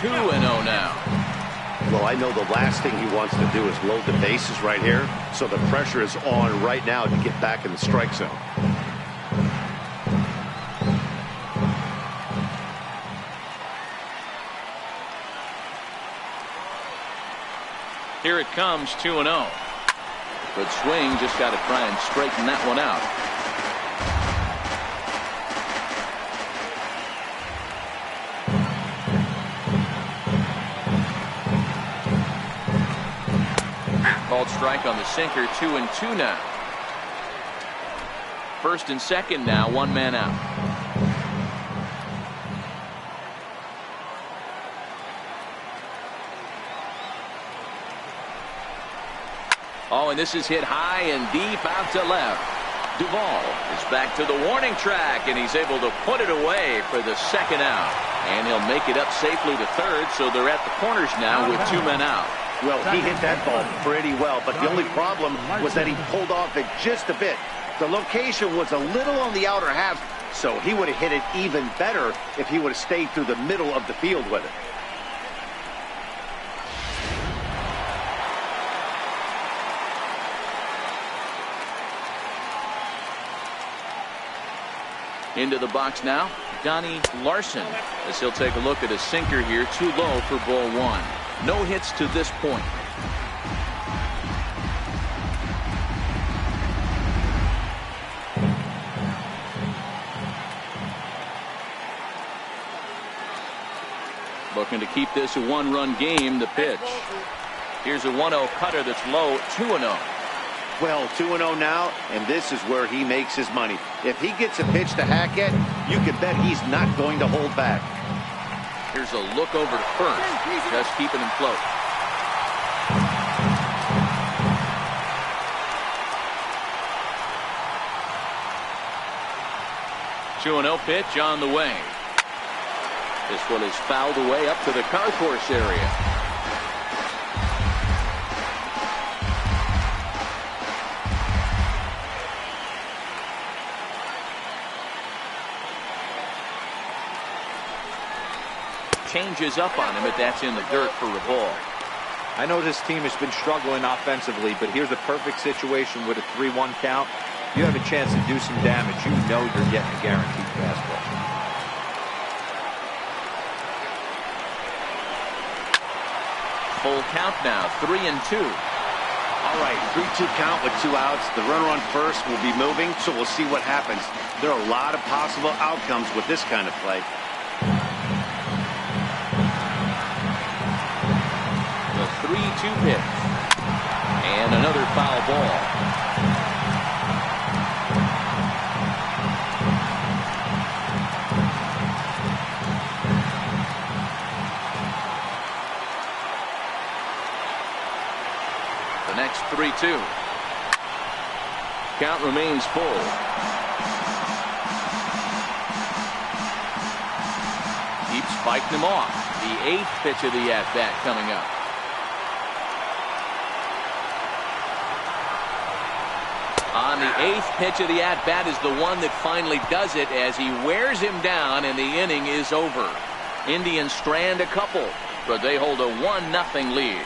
Two and 0 now. Well, I know the last thing he wants to do is load the bases right here, so the pressure is on right now to get back in the strike zone. Here it comes, 2 and 0. Good swing, just got to try and straighten that one out. Called strike on the sinker, 2 and 2 now. First and second now, 1 man out. Oh, and this is hit high and deep out to left. Duvall is back to the warning track, and he's able to put it away for the second out. And he'll make it up safely to third, so they're at the corners now with 2 men out. Well, he hit that ball pretty well, but the only problem was that he pulled off it just a bit. The location was a little on the outer half, so he would have hit it even better if he would have stayed through the middle of the field with it. Into the box now, Donnie Larson, as he'll take a look at a sinker here, too low for ball 1. No hits to this point. Looking to keep this a 1-run game. The pitch. Here's a 1-0 cutter that's low, 2-0. Well, 2-0 now, and this is where he makes his money. If he gets a pitch to hack at, you can bet he's not going to hold back. Here's a look over to first, just keeping him float. Two 2-0 pitch on the way. This one is fouled away up to the concourse area. Changes up on him, but that's in the dirt for a ball. I know this team has been struggling offensively, but here's a perfect situation with a 3-1 count. You have a chance to do some damage. You know you're getting a guaranteed fastball. Full count now, 3-2. All right, 3-2 count with 2 outs. The runner on first will be moving, so we'll see what happens. There are a lot of possible outcomes with this kind of play. The 3-2 pitch. And another foul ball. The next 3-2. Count remains full. Keeps fighting him off. The 8th pitch of the at-bat coming up. On the 8th pitch of the at-bat is the one that finally does it as he wears him down and the inning is over. Indians strand a couple, but they hold a 1-0 lead.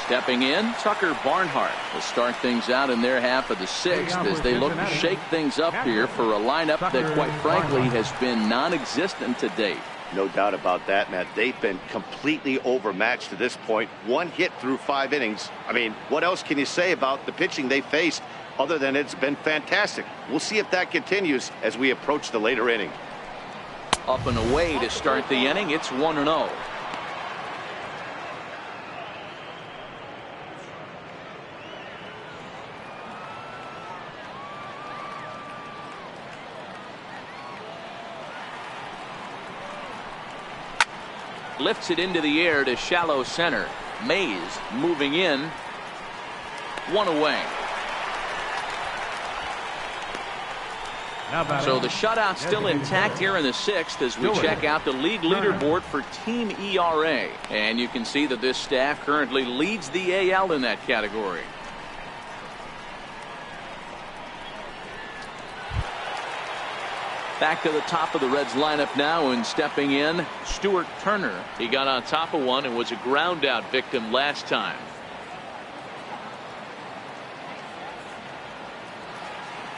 Stepping in, Tucker Barnhart will start things out in their half of the 6th as they look to shake things up here for a lineup that quite frankly has been non-existent to date. No doubt about that, Matt. They've been completely overmatched to this point. 1 hit through 5 innings. I mean, what else can you say about the pitching they faced other than it's been fantastic? We'll see if that continues as we approach the later inning. Up and away to start the inning. It's 1-0. Lifts it into the air to shallow center. Mays moving in. 1 away. So the shutout still intact here in the 6th as we check out the league leaderboard for team ERA. And you can see that this staff currently leads the AL in that category. Back to the top of the Reds lineup now, and stepping in, Stuart Turner. He got on top of one and was a ground out victim last time.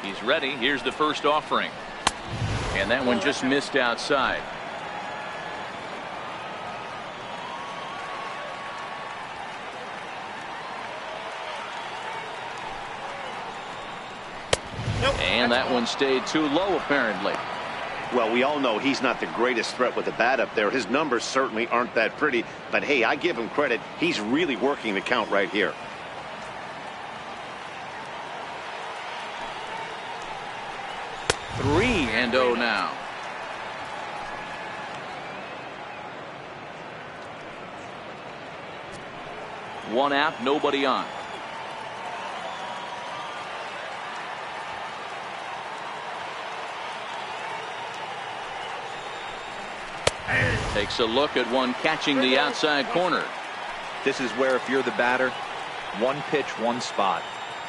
He's ready. Here's the first offering. And that one just missed outside. And that one stayed too low, apparently. Well, we all know he's not the greatest threat with the bat up there. His numbers certainly aren't that pretty. But, hey, I give him credit. He's really working the count right here. Three and oh now. One out, nobody on. Takes a look at one catching the outside corner. This is where, if you're the batter, one pitch, one spot,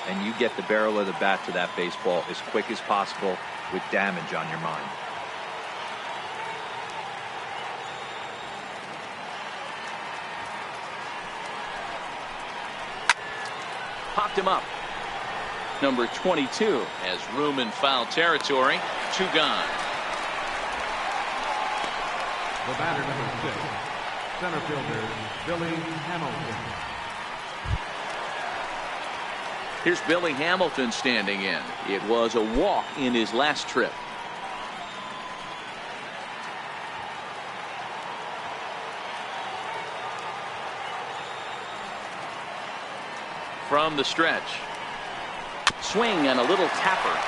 and you get the barrel of the bat to that baseball as quick as possible with damage on your mind. Popped him up. Number 22 has room in foul territory. 2 gone. The batter, number 6, center fielder Billy Hamilton. Here's Billy Hamilton standing in. It was a walk in his last trip. From the stretch. Swing and a little tapper,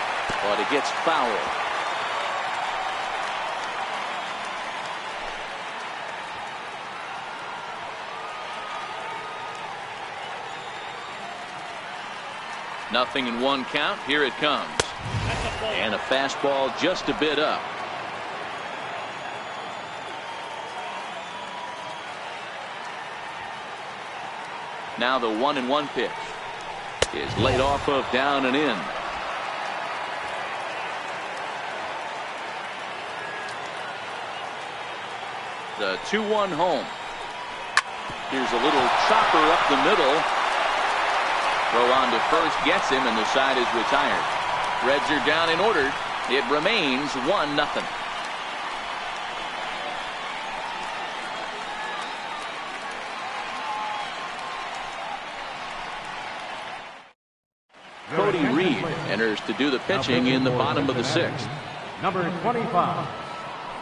but it gets foul. Nothing in 1 count. Here it comes. And a fastball just a bit up. Now the 1-1 pitch is laid off of down and in. The 2-1 home. Here's a little chopper up the middle. Throw on to first gets him, and the side is retired. Reds are down and ordered. It remains 1-0. Cody Reed enters to do the pitching in the bottom of the 6th. Number 25,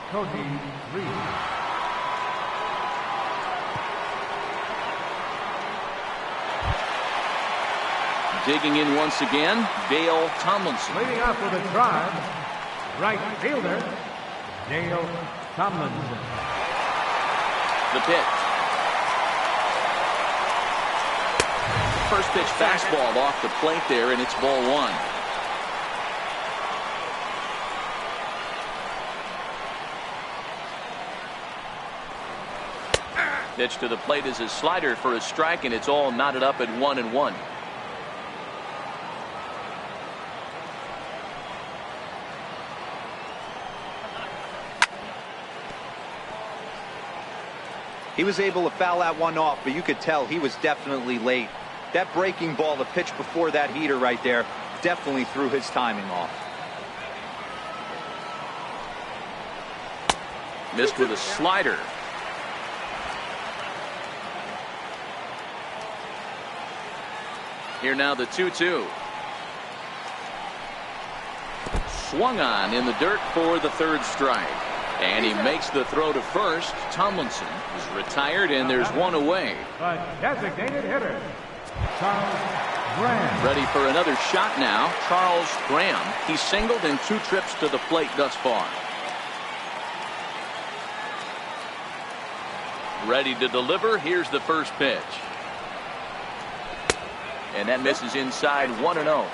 Cody Reed. Digging in once again, Dale Tomlinson. Leading off for the Tribe, right fielder, Dale Tomlinson. The pitch. First pitch fastball off the plate there, and it's ball 1. Pitch to the plate is a slider for a strike, and it's all knotted up at 1-1. He was able to foul that one off, but you could tell he was definitely late. That breaking ball, the pitch before that heater right there, definitely threw his timing off. Missed with a slider. Here now the 2-2. Swung on in the dirt for the 3rd strike. And he makes the throw to first. Tomlinson is retired, and there's one away. A designated hitter, Charles Graham. Ready for another shot now. Charles Graham. He's singled in 2 trips to the plate thus far. Ready to deliver. Here's the first pitch. And that misses inside. 1-0.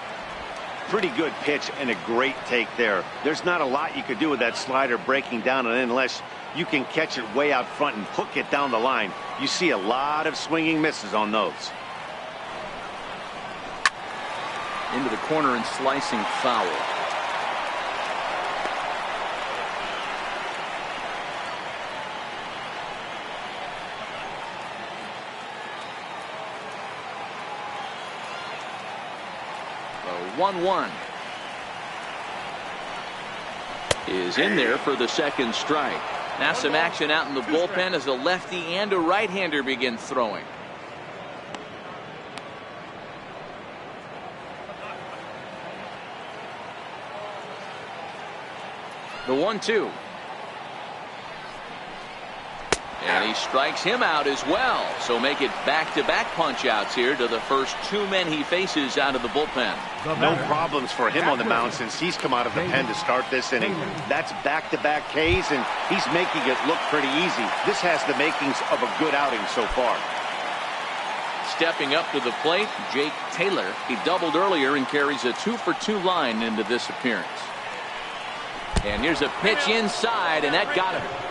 Pretty good pitch and a great take there. There's not a lot you could do with that slider breaking down and in unless you can catch it way out front and hook it down the line. You see a lot of swinging misses on those. Into the corner and slicing foul. The 1-1 is in there for the second strike. Now some action out in the bullpen as a lefty and a right-hander begin throwing. The 1-2. And he strikes him out as well. So make it back-to-back punch-outs here to the first two men he faces out of the bullpen. No problems for him on the mound since he's come out of the pen to start this inning. That's back-to-back Ks, and he's making it look pretty easy. This has the makings of a good outing so far. Stepping up to the plate, Jake Taylor. He doubled earlier and carries a 2-for-2 line into this appearance. And here's a pitch inside, and that got him.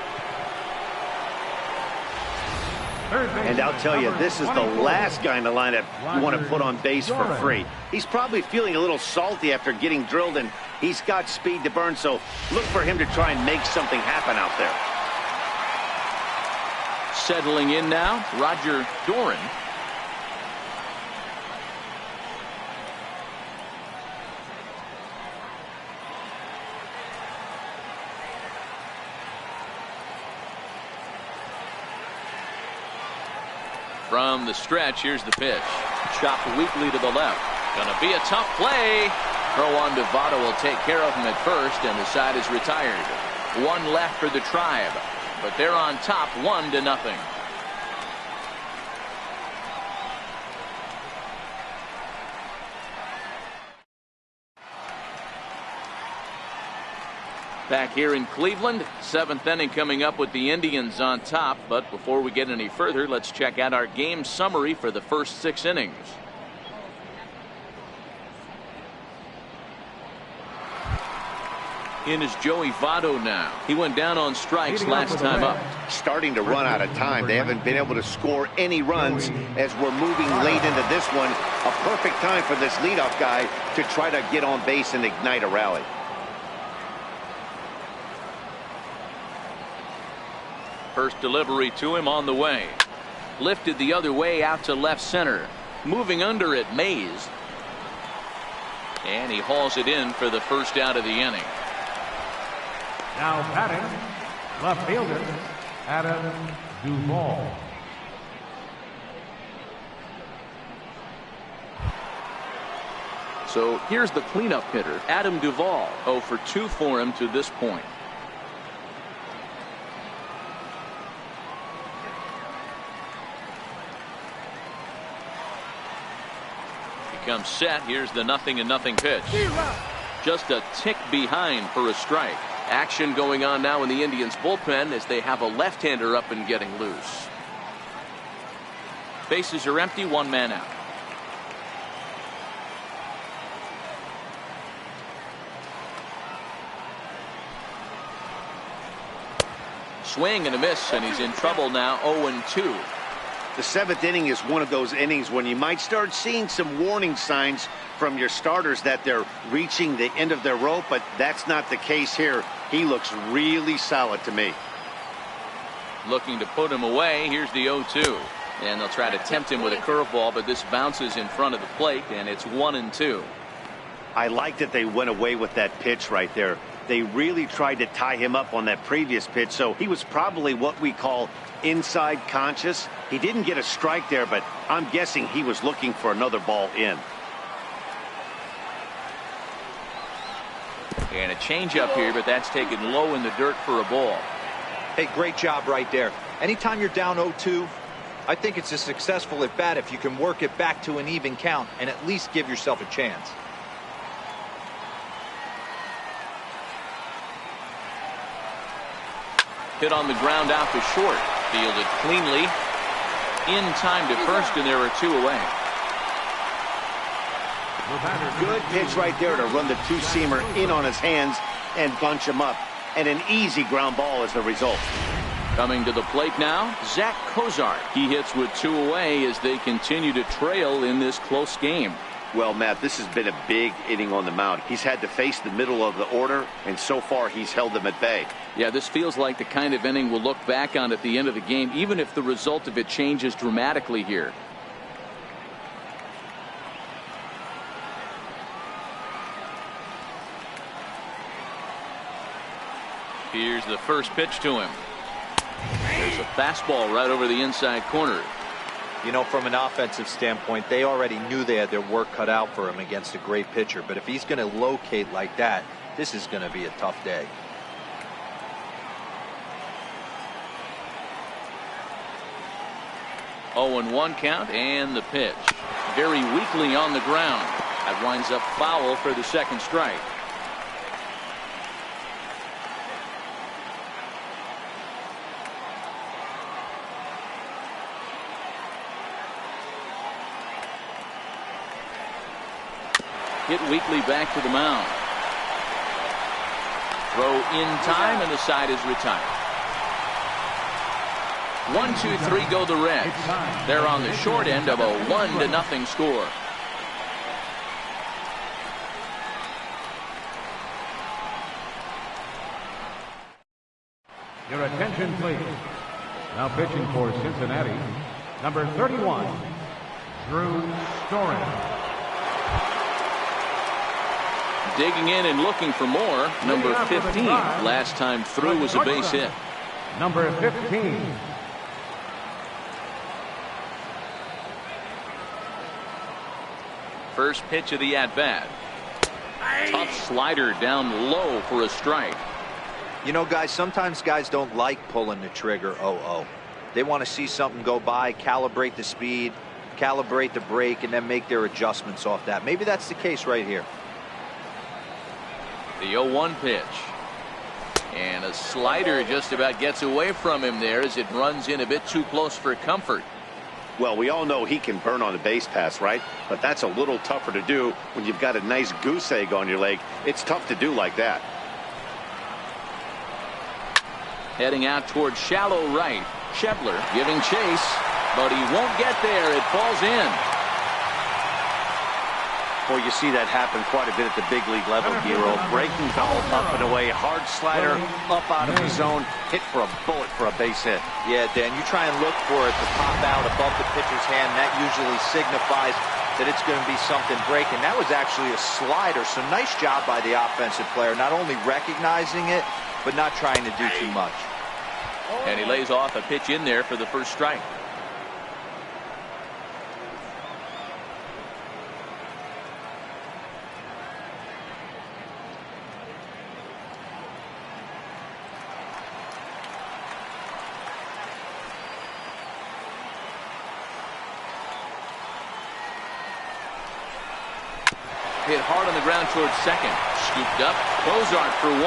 And I'll tell you, this is the last guy in the lineup you want to put on base for free. He's probably feeling a little salty after getting drilled, and he's got speed to burn, so look for him to try and make something happen out there. Settling in now, Roger Doran. From the stretch, here's the pitch. Chopped weakly to the left. Gonna be a tough play. Throw on to Votto will take care of him at first, and the side is retired. One left for the Tribe, but they're on top 1-0. Back here in Cleveland, 7th inning coming up with the Indians on top. But before we get any further, let's check out our game summary for the first 6 innings. In is Joey Votto now. He went down on strikes last time up. Starting to run out of time. They haven't been able to score any runs as we're moving late into this one. A perfect time for this leadoff guy to try to get on base and ignite a rally. First delivery to him on the way. Lifted the other way out to left center. Moving under it, Mays. And he hauls it in for the first out of the inning. Now batting, left fielder, Adam Duvall. So here's the cleanup hitter, Adam Duvall. 0 for 2 for him to this point. Comes set. Here's the 0-0 pitch. Just a tick behind for a strike. Action going on now in the Indians bullpen as they have a left-hander up and getting loose. Bases are empty, 1 man out. Swing and a miss, and he's in trouble now. 0-2. The 7th inning is one of those innings when you might start seeing some warning signs from your starters that they're reaching the end of their rope, but that's not the case here. He looks really solid to me. Looking to put him away. Here's the 0-2. And they'll try to tempt him with a curveball, but this bounces in front of the plate, and it's 1-2. I like that they went away with that pitch right there. They really tried to tie him up on that previous pitch, so he was probably what we call inside conscious. He didn't get a strike there, but I'm guessing he was looking for another ball in. And a changeup here, but that's taken low in the dirt for a ball. Hey, great job right there. Anytime you're down 0-2, I think it's a successful at bat if you can work it back to an even count and at least give yourself a chance. Hit on the ground out to short. Fielded cleanly. In time to first, and there are 2 away. Good pitch right there to run the two-seamer in on his hands and bunch him up. And an easy ground ball as the result. Coming to the plate now, Zach Cozart. He hits with 2 away as they continue to trail in this close game. Well, Matt, this has been a big inning on the mound. He's had to face the middle of the order, and so far he's held them at bay. Yeah, this feels like the kind of inning we'll look back on at the end of the game, even if the result of it changes dramatically here. Here's the first pitch to him. There's a fastball right over the inside corner. You know, from an offensive standpoint, they already knew they had their work cut out for him against a great pitcher. But if he's going to locate like that, this is going to be a tough day. Oh, and 1 count, and the pitch. Very weakly on the ground. That winds up foul for the second strike. Hit weakly back to the mound. Throw in time, and the side is retired. 1-2-3 go the Reds. They're on the short end of a 1-0 score. Your attention, please. Now pitching for Cincinnati, number 31, Drew Storen. Digging in and looking for more. Number 15. Last time through was a base hit. Number 15. First pitch of the at-bat. Tough slider down low for a strike. You know, guys, sometimes guys don't like pulling the trigger 0-0. They want to see something go by, calibrate the speed, calibrate the break, and then make their adjustments off that. Maybe that's the case right here. The 0-1 pitch. And a slider just about gets away from him there as it runs in a bit too close for comfort. Well, we all know he can burn on the base pass, right? But that's a little tougher to do when you've got a nice goose egg on your leg. It's tough to do like that. Heading out towards shallow right. Schebler giving chase, but he won't get there. It falls in. Boy, you see that happen quite a bit at the big league level, Giro. Breaking ball up and away, hard slider, up out of the zone, hit for a bullet for a base hit. Yeah, Dan, you try and look for it to pop out above the pitcher's hand. That usually signifies that it's going to be something breaking. That was actually a slider, so nice job by the offensive player, not only recognizing it, but not trying to do too much. And he lays off a pitch in there for the first strike. Hit hard on the ground towards second. Scooped up. Cozart for 1.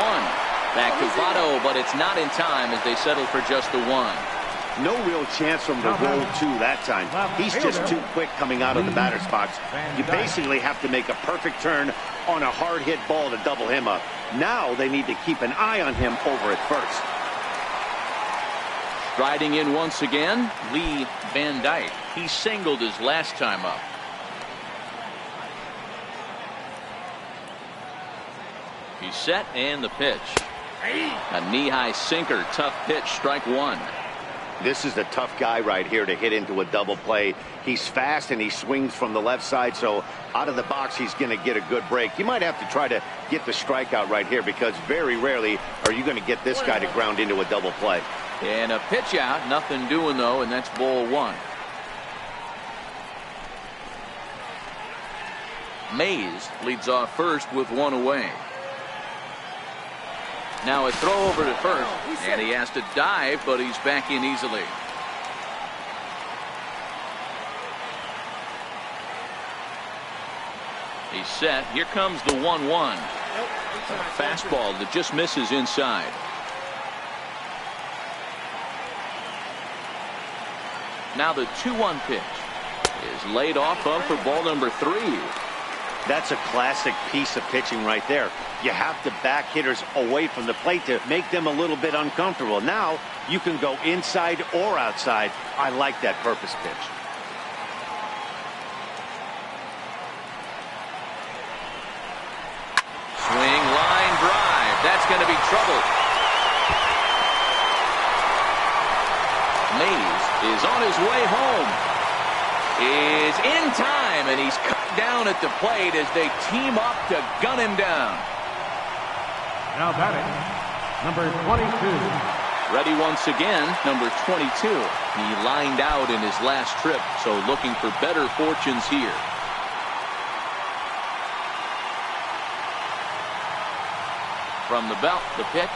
Back to Votto, but it's not in time as they settle for just the 1. No real chance from the roll 2 that time. He's just too quick coming out of the batter's box. You basically have to make a perfect turn on a hard hit ball to double him up. Now they need to keep an eye on him over at first. Striding in once again, Lee Van Dyke. He singled his last time up. He's set, and the pitch. A knee-high sinker, tough pitch, strike 1. This is the tough guy right here to hit into a double play. He's fast and he swings from the left side, so out of the box he's going to get a good break. You might have to try to get the strikeout right here because very rarely are you going to get this guy to ground into a double play. And a pitch out, nothing doing though, and that's ball 1. Mays leads off first with 1 away. Now a throw over to first, and he has to dive, but he's back in easily. He's set. Here comes the 1-1. A fastball that just misses inside. Now the 2-1 pitch is laid off of for ball number 3. That's a classic piece of pitching right there. You have to back hitters away from the plate to make them a little bit uncomfortable. Now you can go inside or outside. I like that purpose pitch. Swing, line drive. That's going to be trouble. Mays is on his way home. Is in time, and he's cut down at the plate as they team up to gun him down. Now batting, number 22. Ready once again, number 22. He lined out in his last trip, so looking for better fortunes here. From the belt, the pitch.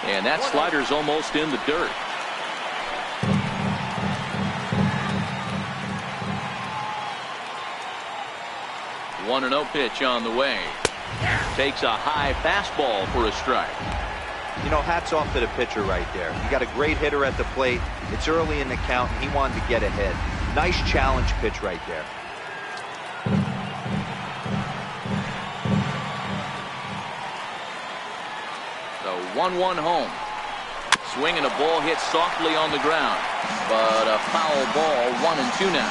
And that slider's almost in the dirt. 1-0 pitch on the way. Takes a high fastball for a strike. You know, hats off to the pitcher right there. You got a great hitter at the plate. It's early in the count, and he wanted to get ahead. Nice challenge pitch right there. The 1-1 home. Swing and a ball hit softly on the ground. But a foul ball, 1-2 now.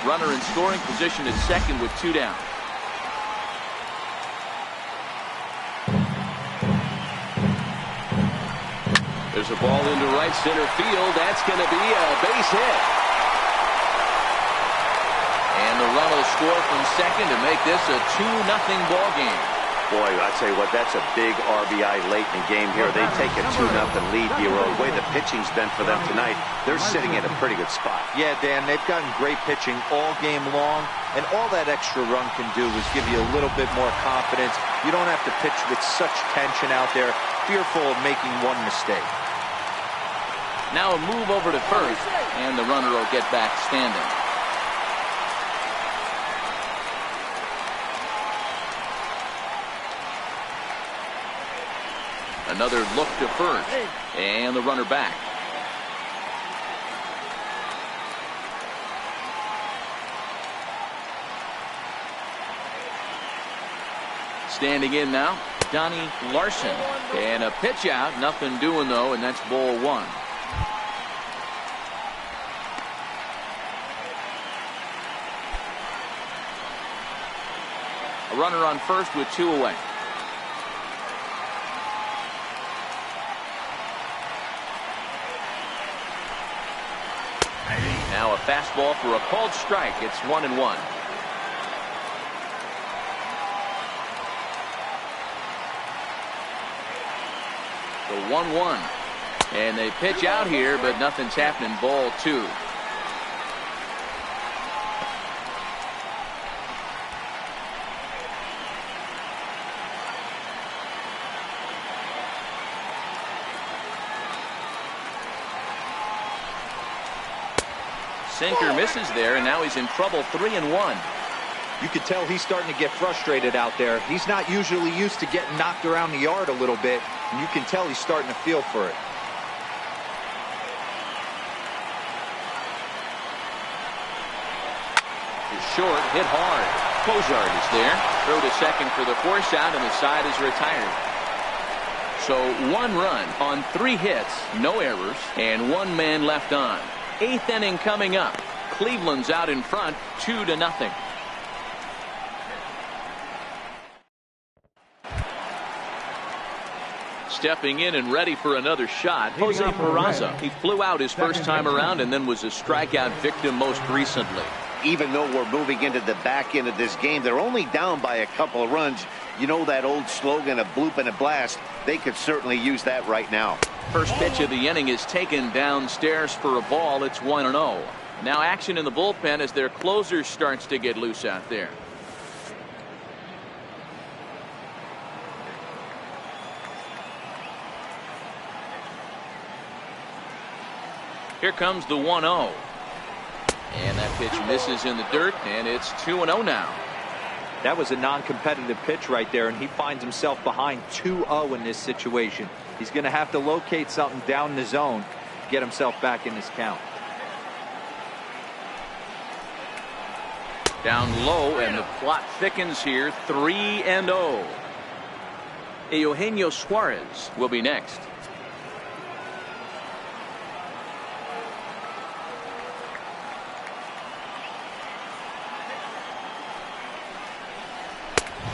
Runner in scoring position at second with 2 down. There's a ball into right center field. That's going to be a base hit. And the run will score from second to make this a 2-0 ball game. Boy, I tell you what, that's a big RBI late in the game here. They take a 2-0 lead here. The way the pitching's been for them tonight, they're sitting in a pretty good spot. Yeah, Dan, they've gotten great pitching all game long, and all that extra run can do is give you a little bit more confidence. You don't have to pitch with such tension out there, fearful of making one mistake. Now a move over to first, and the runner will get back standing. Another look to first, and the runner back. Standing in now, Donnie Larson. And a pitch out, nothing doing though, and that's ball 1. A runner on first with 2 away. Now a fastball for a called strike. It's 1-1. The 1-1. And they pitch out here, but nothing's happening. Ball 2. Sinker misses there, and now he's in trouble. 3-1. You could tell he's starting to get frustrated out there. He's not usually used to getting knocked around the yard a little bit, and you can tell he's starting to feel for it. Short, hit hard. Cozart is there. Throw to second for the force out, and the side is retired. So 1 run on 3 hits, no errors, and 1 man left on. 8th inning coming up. Cleveland's out in front, 2-0. Stepping in and ready for another shot, Jose Peraza. He flew out his first time around and then was a strikeout victim most recently. Even though we're moving into the back end of this game, they're only down by a couple of runs. You know that old slogan, a bloop and a blast. They could certainly use that right now. First pitch of the inning is taken downstairs for a ball. It's 1-0. Now action in the bullpen as their closer starts to get loose out there. Here comes the 1-0. And that pitch misses in the dirt, and it's 2-0 now. That was a non-competitive pitch right there, and he finds himself behind 2-0 in this situation. He's going to have to locate something down the zone to get himself back in this count. Down low, and the plot thickens here. 3-0. Eugenio Suarez will be next.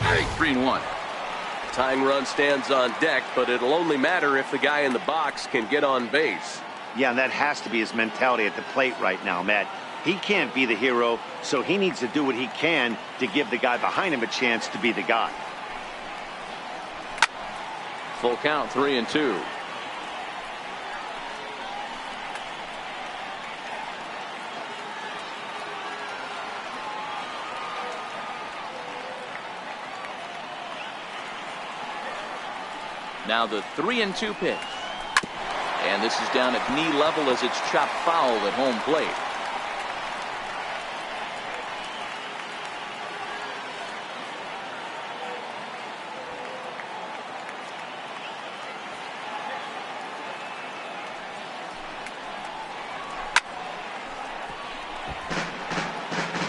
Hey, 3-1. Tying run stands on deck, but it'll only matter if the guy in the box can get on base. Yeah, and that has to be his mentality at the plate right now, Matt. He can't be the hero, so he needs to do what he can to give the guy behind him a chance to be the guy. Full count, 3-2. Now the 3-2 pitch. And this is down at knee level as it's chopped foul at home plate.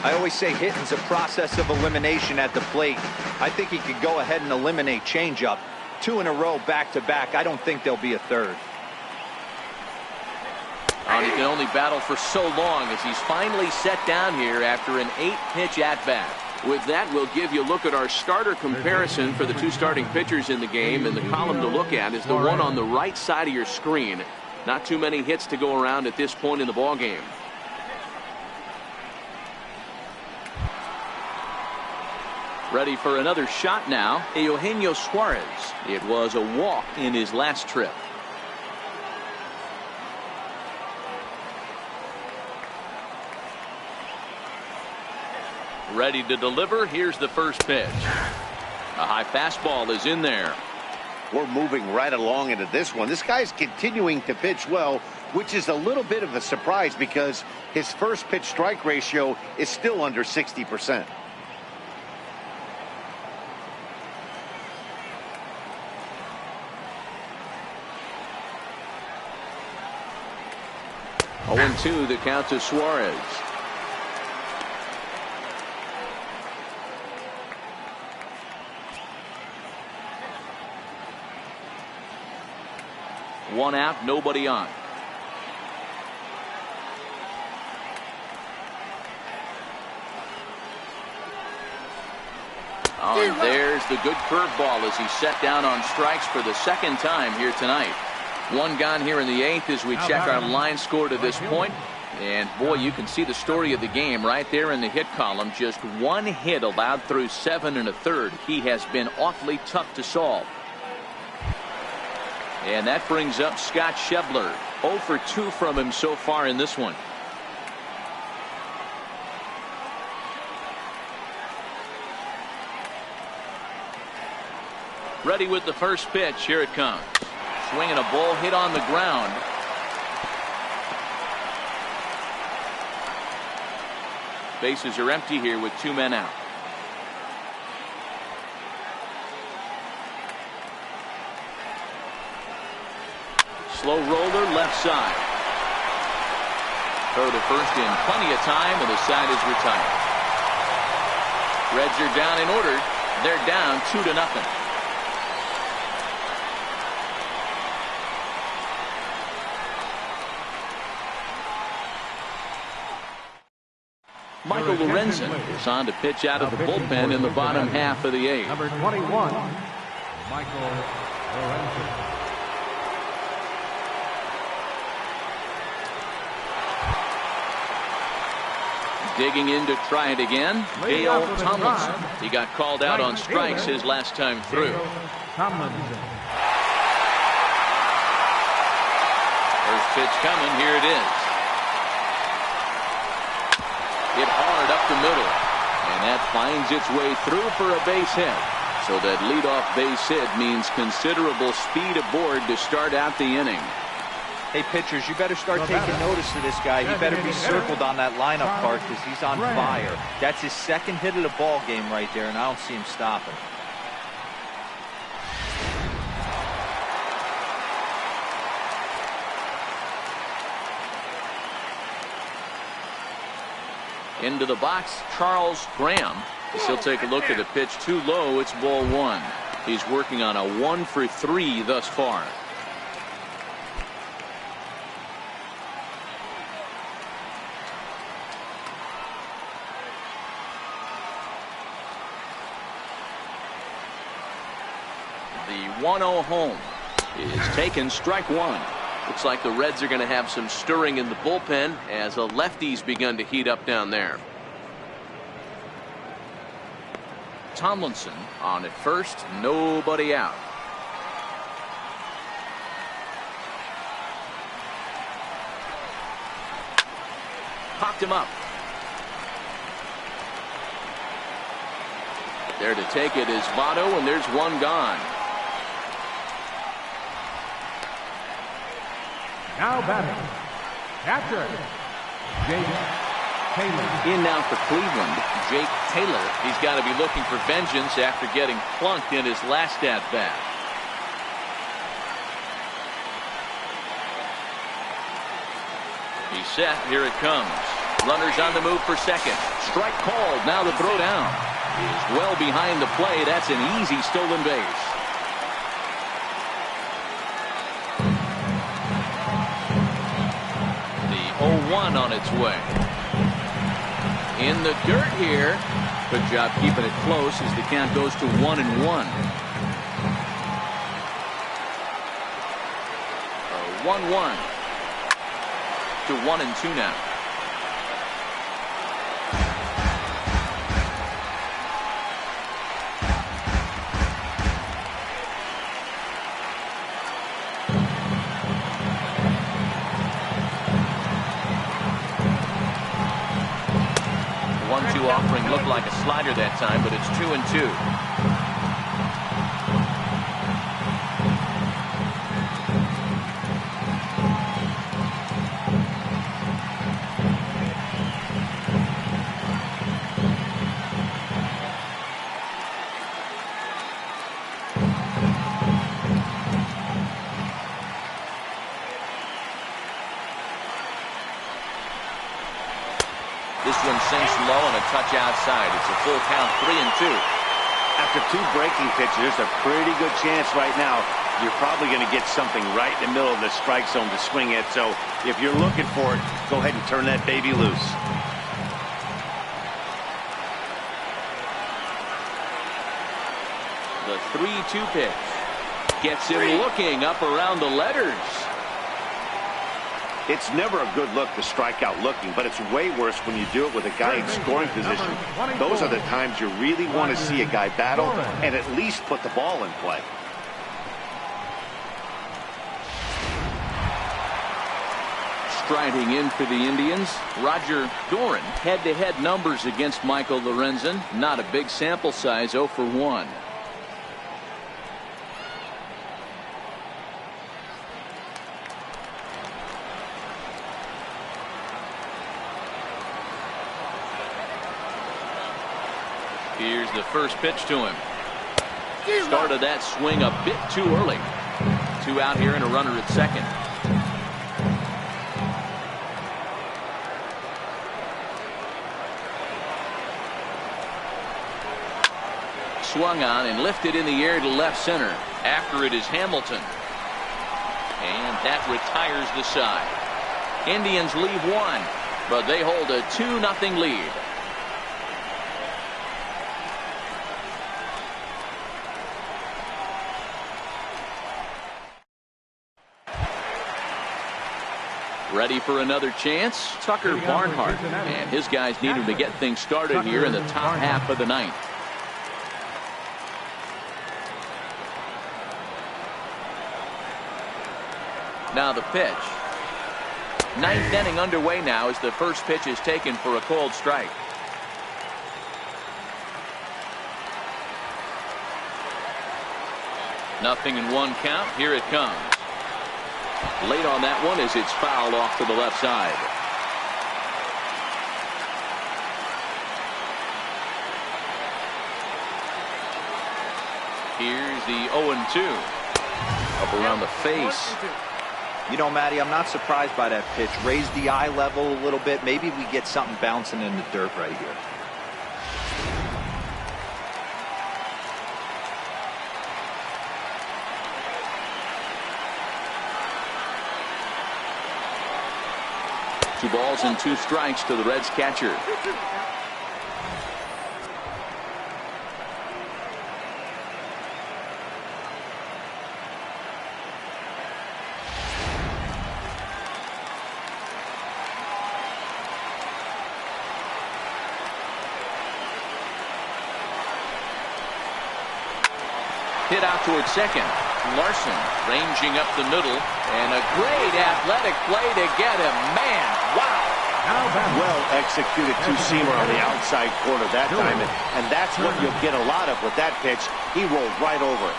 I always say hitting's a process of elimination at the plate. I think he could go ahead and eliminate changeup. 2 in a row back-to-back. I don't think there'll be a third. And he can only battle for so long as he's finally set down here after an 8-pitch at-bat. With that, we'll give you a look at our starter comparison for the 2 starting pitchers in the game. And the column to look at is the one on the right side of your screen. Not too many hits to go around at this point in the ballgame. Ready for another shot now, Eugenio Suarez. It was a walk in his last trip. Ready to deliver. Here's the first pitch. A high fastball is in there. We're moving right along into this one. This guy's continuing to pitch well, which is a little bit of a surprise because his first pitch strike ratio is still under 60%. Oh, 0-2 the count to Suarez. One out, nobody on. Oh, and there's the good curveball as he's set down on strikes for the second time here tonight. One gone here in the 8th as we check our line score to this point. And boy, you can see the story of the game right there in the hit column. Just 1 hit allowed through 7 1/3. He has been awfully tough to solve. And that brings up Scott Schebler. 0 for 2 from him so far in this one. Ready with the first pitch. Here it comes. Swinging a ball hit on the ground. Bases are empty here with 2 men out. Slow roller left side. Throw to first in plenty of time, and the side is retired. Reds are down in order. They're down 2-0. Michael Lorenzen is on to pitch out of the bullpen in the bottom half of the 8th. Number 21, Michael Lorenzen. Digging in to try it again, Dale Tomlinson. He got called out on strikes his last time through. First pitch coming, here it is. Hit hard up the middle, and that finds its way through for a base hit. So that leadoff base hit means considerable speed aboard to start out the inning. Hey, pitchers, you better start taking notice of this guy. He better be circled on that lineup card because he's on fire. That's his second hit of the ball game right there, and I don't see him stopping. Into the box, Charles Graham. He'll take a look at the pitch too low. It's ball one. He's working on a 1 for 3 thus far. The 1-0 home is taken, strike one. Looks like the Reds are going to have some stirring in the bullpen as a lefty's begun to heat up down there. Tomlinson on at first, nobody out. Popped him up. There to take it is Votto, and there's one gone. Now batting, catcher, Jake Taylor. In now for Cleveland, Jake Taylor. He's got to be looking for vengeance after getting plunked in his last at-bat. He's set. Here it comes. Runners on the move for second. Strike called. Now the throw down is well behind the play. That's an easy stolen base. The 0-1 on its way. In the dirt here. Good job keeping it close as the count goes to 1-1. 1-1 to 1-2 now. The 1-2 offering looked like a slider that time, but it's 2-2. Sinks low and a touch outside. It's a full count, 3-2. After two breaking pitches, there's a pretty good chance right now you're probably going to get something right in the middle of the strike zone to swing at. So if you're looking for it, go ahead and turn that baby loose. The 3-2 pitch gets him looking up around the letters. It's never a good look to strike out looking, but it's way worse when you do it with a guy in scoring position. Those are the times you really want to see a guy battle and at least put the ball in play. Striding in for the Indians, Roger Doran. Head-to-head numbers against Michael Lorenzen. Not a big sample size, 0 for 1. Here's the first pitch to him. Started that swing a bit too early. 2 out here and a runner at second. Swung on and lifted in the air to left center. After it is Hamilton. And that retires the side. Indians leave 1, but they hold a 2-0 lead. Ready for another chance? Tucker Barnhart. And his guys need him to get things started here in the top half of the ninth. Now the pitch. Ninth inning underway now as the first pitch is taken for a cold strike. Nothing in 1 count. Here it comes. Late on that one as it's fouled off to the left side. Here's the 0-2. Up around the face. You know, Matty, I'm not surprised by that pitch. Raise the eye level a little bit. Maybe we get something bouncing in the dirt right here. Two balls and 2 strikes to the Reds catcher. Hit out towards second. Larson ranging up the middle, and a great athletic play to get him. Man, wow. Well executed two-seamer on the outside corner that time, and that's what you'll get a lot of with that pitch. He rolled right over it.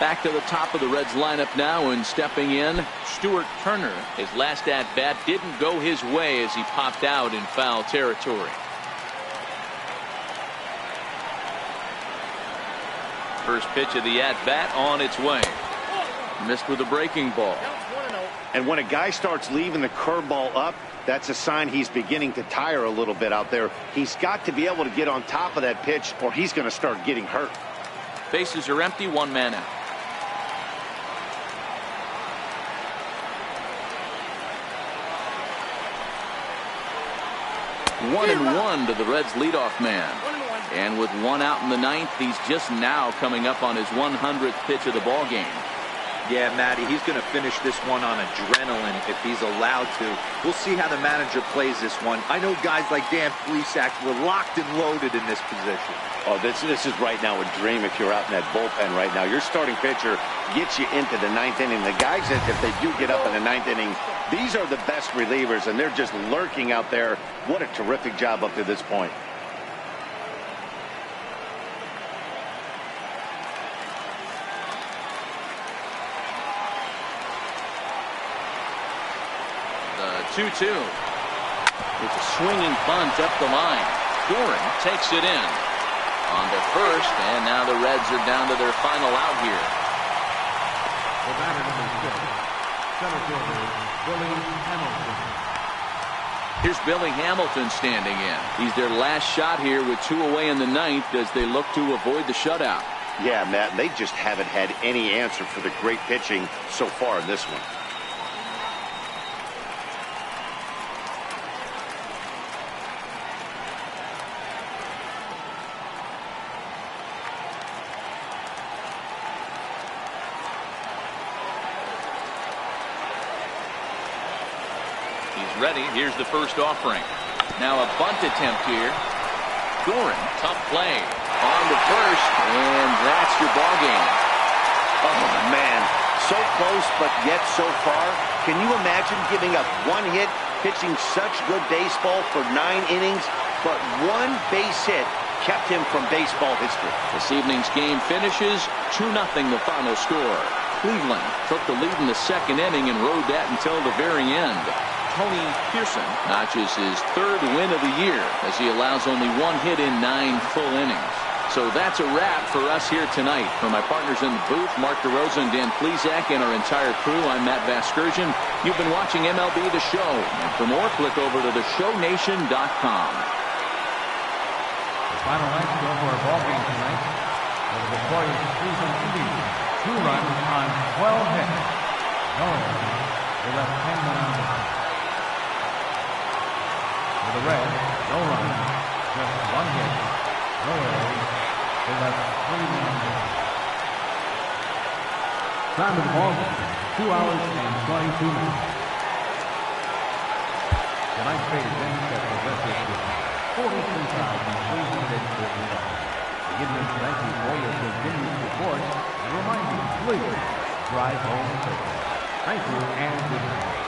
Back to the top of the Reds lineup now, and stepping in, Stuart Turner. His last at-bat didn't go his way as he popped out in foul territory. First pitch of the at-bat on its way. Missed with a breaking ball. And when a guy starts leaving the curveball up, that's a sign he's beginning to tire a little bit out there. He's got to be able to get on top of that pitch, or he's going to start getting hurt. Bases are empty, 1 man out. One and one to the Reds leadoff man. And with 1 out in the 9th, he's just now coming up on his 100th pitch of the ball game. Yeah, Matty, he's going to finish this one on adrenaline if he's allowed to. We'll see how the manager plays this one. I know guys like Dan Plesac were locked and loaded in this position. Oh, this is right now a dream if you're out in that bullpen right now. Your starting pitcher gets you into the 9th inning. The guys, that if they do get up in the 9th inning, these are the best relievers, and they're just lurking out there. What a terrific job up to this point. The 2-2. It's a swinging bunt up the line. Doran takes it in on the first, and now the Reds are down to their final out here. The batter number 6, center fielder Billy Hamilton. Here's Billy Hamilton standing in. He's their last shot here with 2 away in the 9th as they look to avoid the shutout. Yeah, Matt, they just haven't had any answer for the great pitching so far in this one. Ready. Here's the first offering. Now a bunt attempt here. Doran, tough play. On to first, and that's your ball game. Oh, man. So close, but yet so far. Can you imagine giving up 1 hit, pitching such good baseball for 9 innings, but 1 base hit kept him from baseball history? This evening's game finishes 2-0 the final score. Cleveland took the lead in the 2nd inning and rode that until the very end. Tony Pearson notches his 3rd win of the year as he allows only 1 hit in 9 full innings. So that's a wrap for us here tonight. For my partners in the booth, Mark DeRosa and Dan Plesac, and our entire crew, I'm Matt Vasgersian. You've been watching MLB The Show. And for more, click over to theshownation.com. The final night score for our ball game tonight was the victorious Cleveland Indians. 2 runs on 12 hits. No errors. They left 10 men on base. For the Reds, no runs, just 1 hit, no errors. They left 3 men on base. Time of the ball game, 2 hours and 22 minutes. Tonight's paid then set the record with $43,350. Again, thank you for your continued support, and remind you, please drive home safely. Thank you and good night.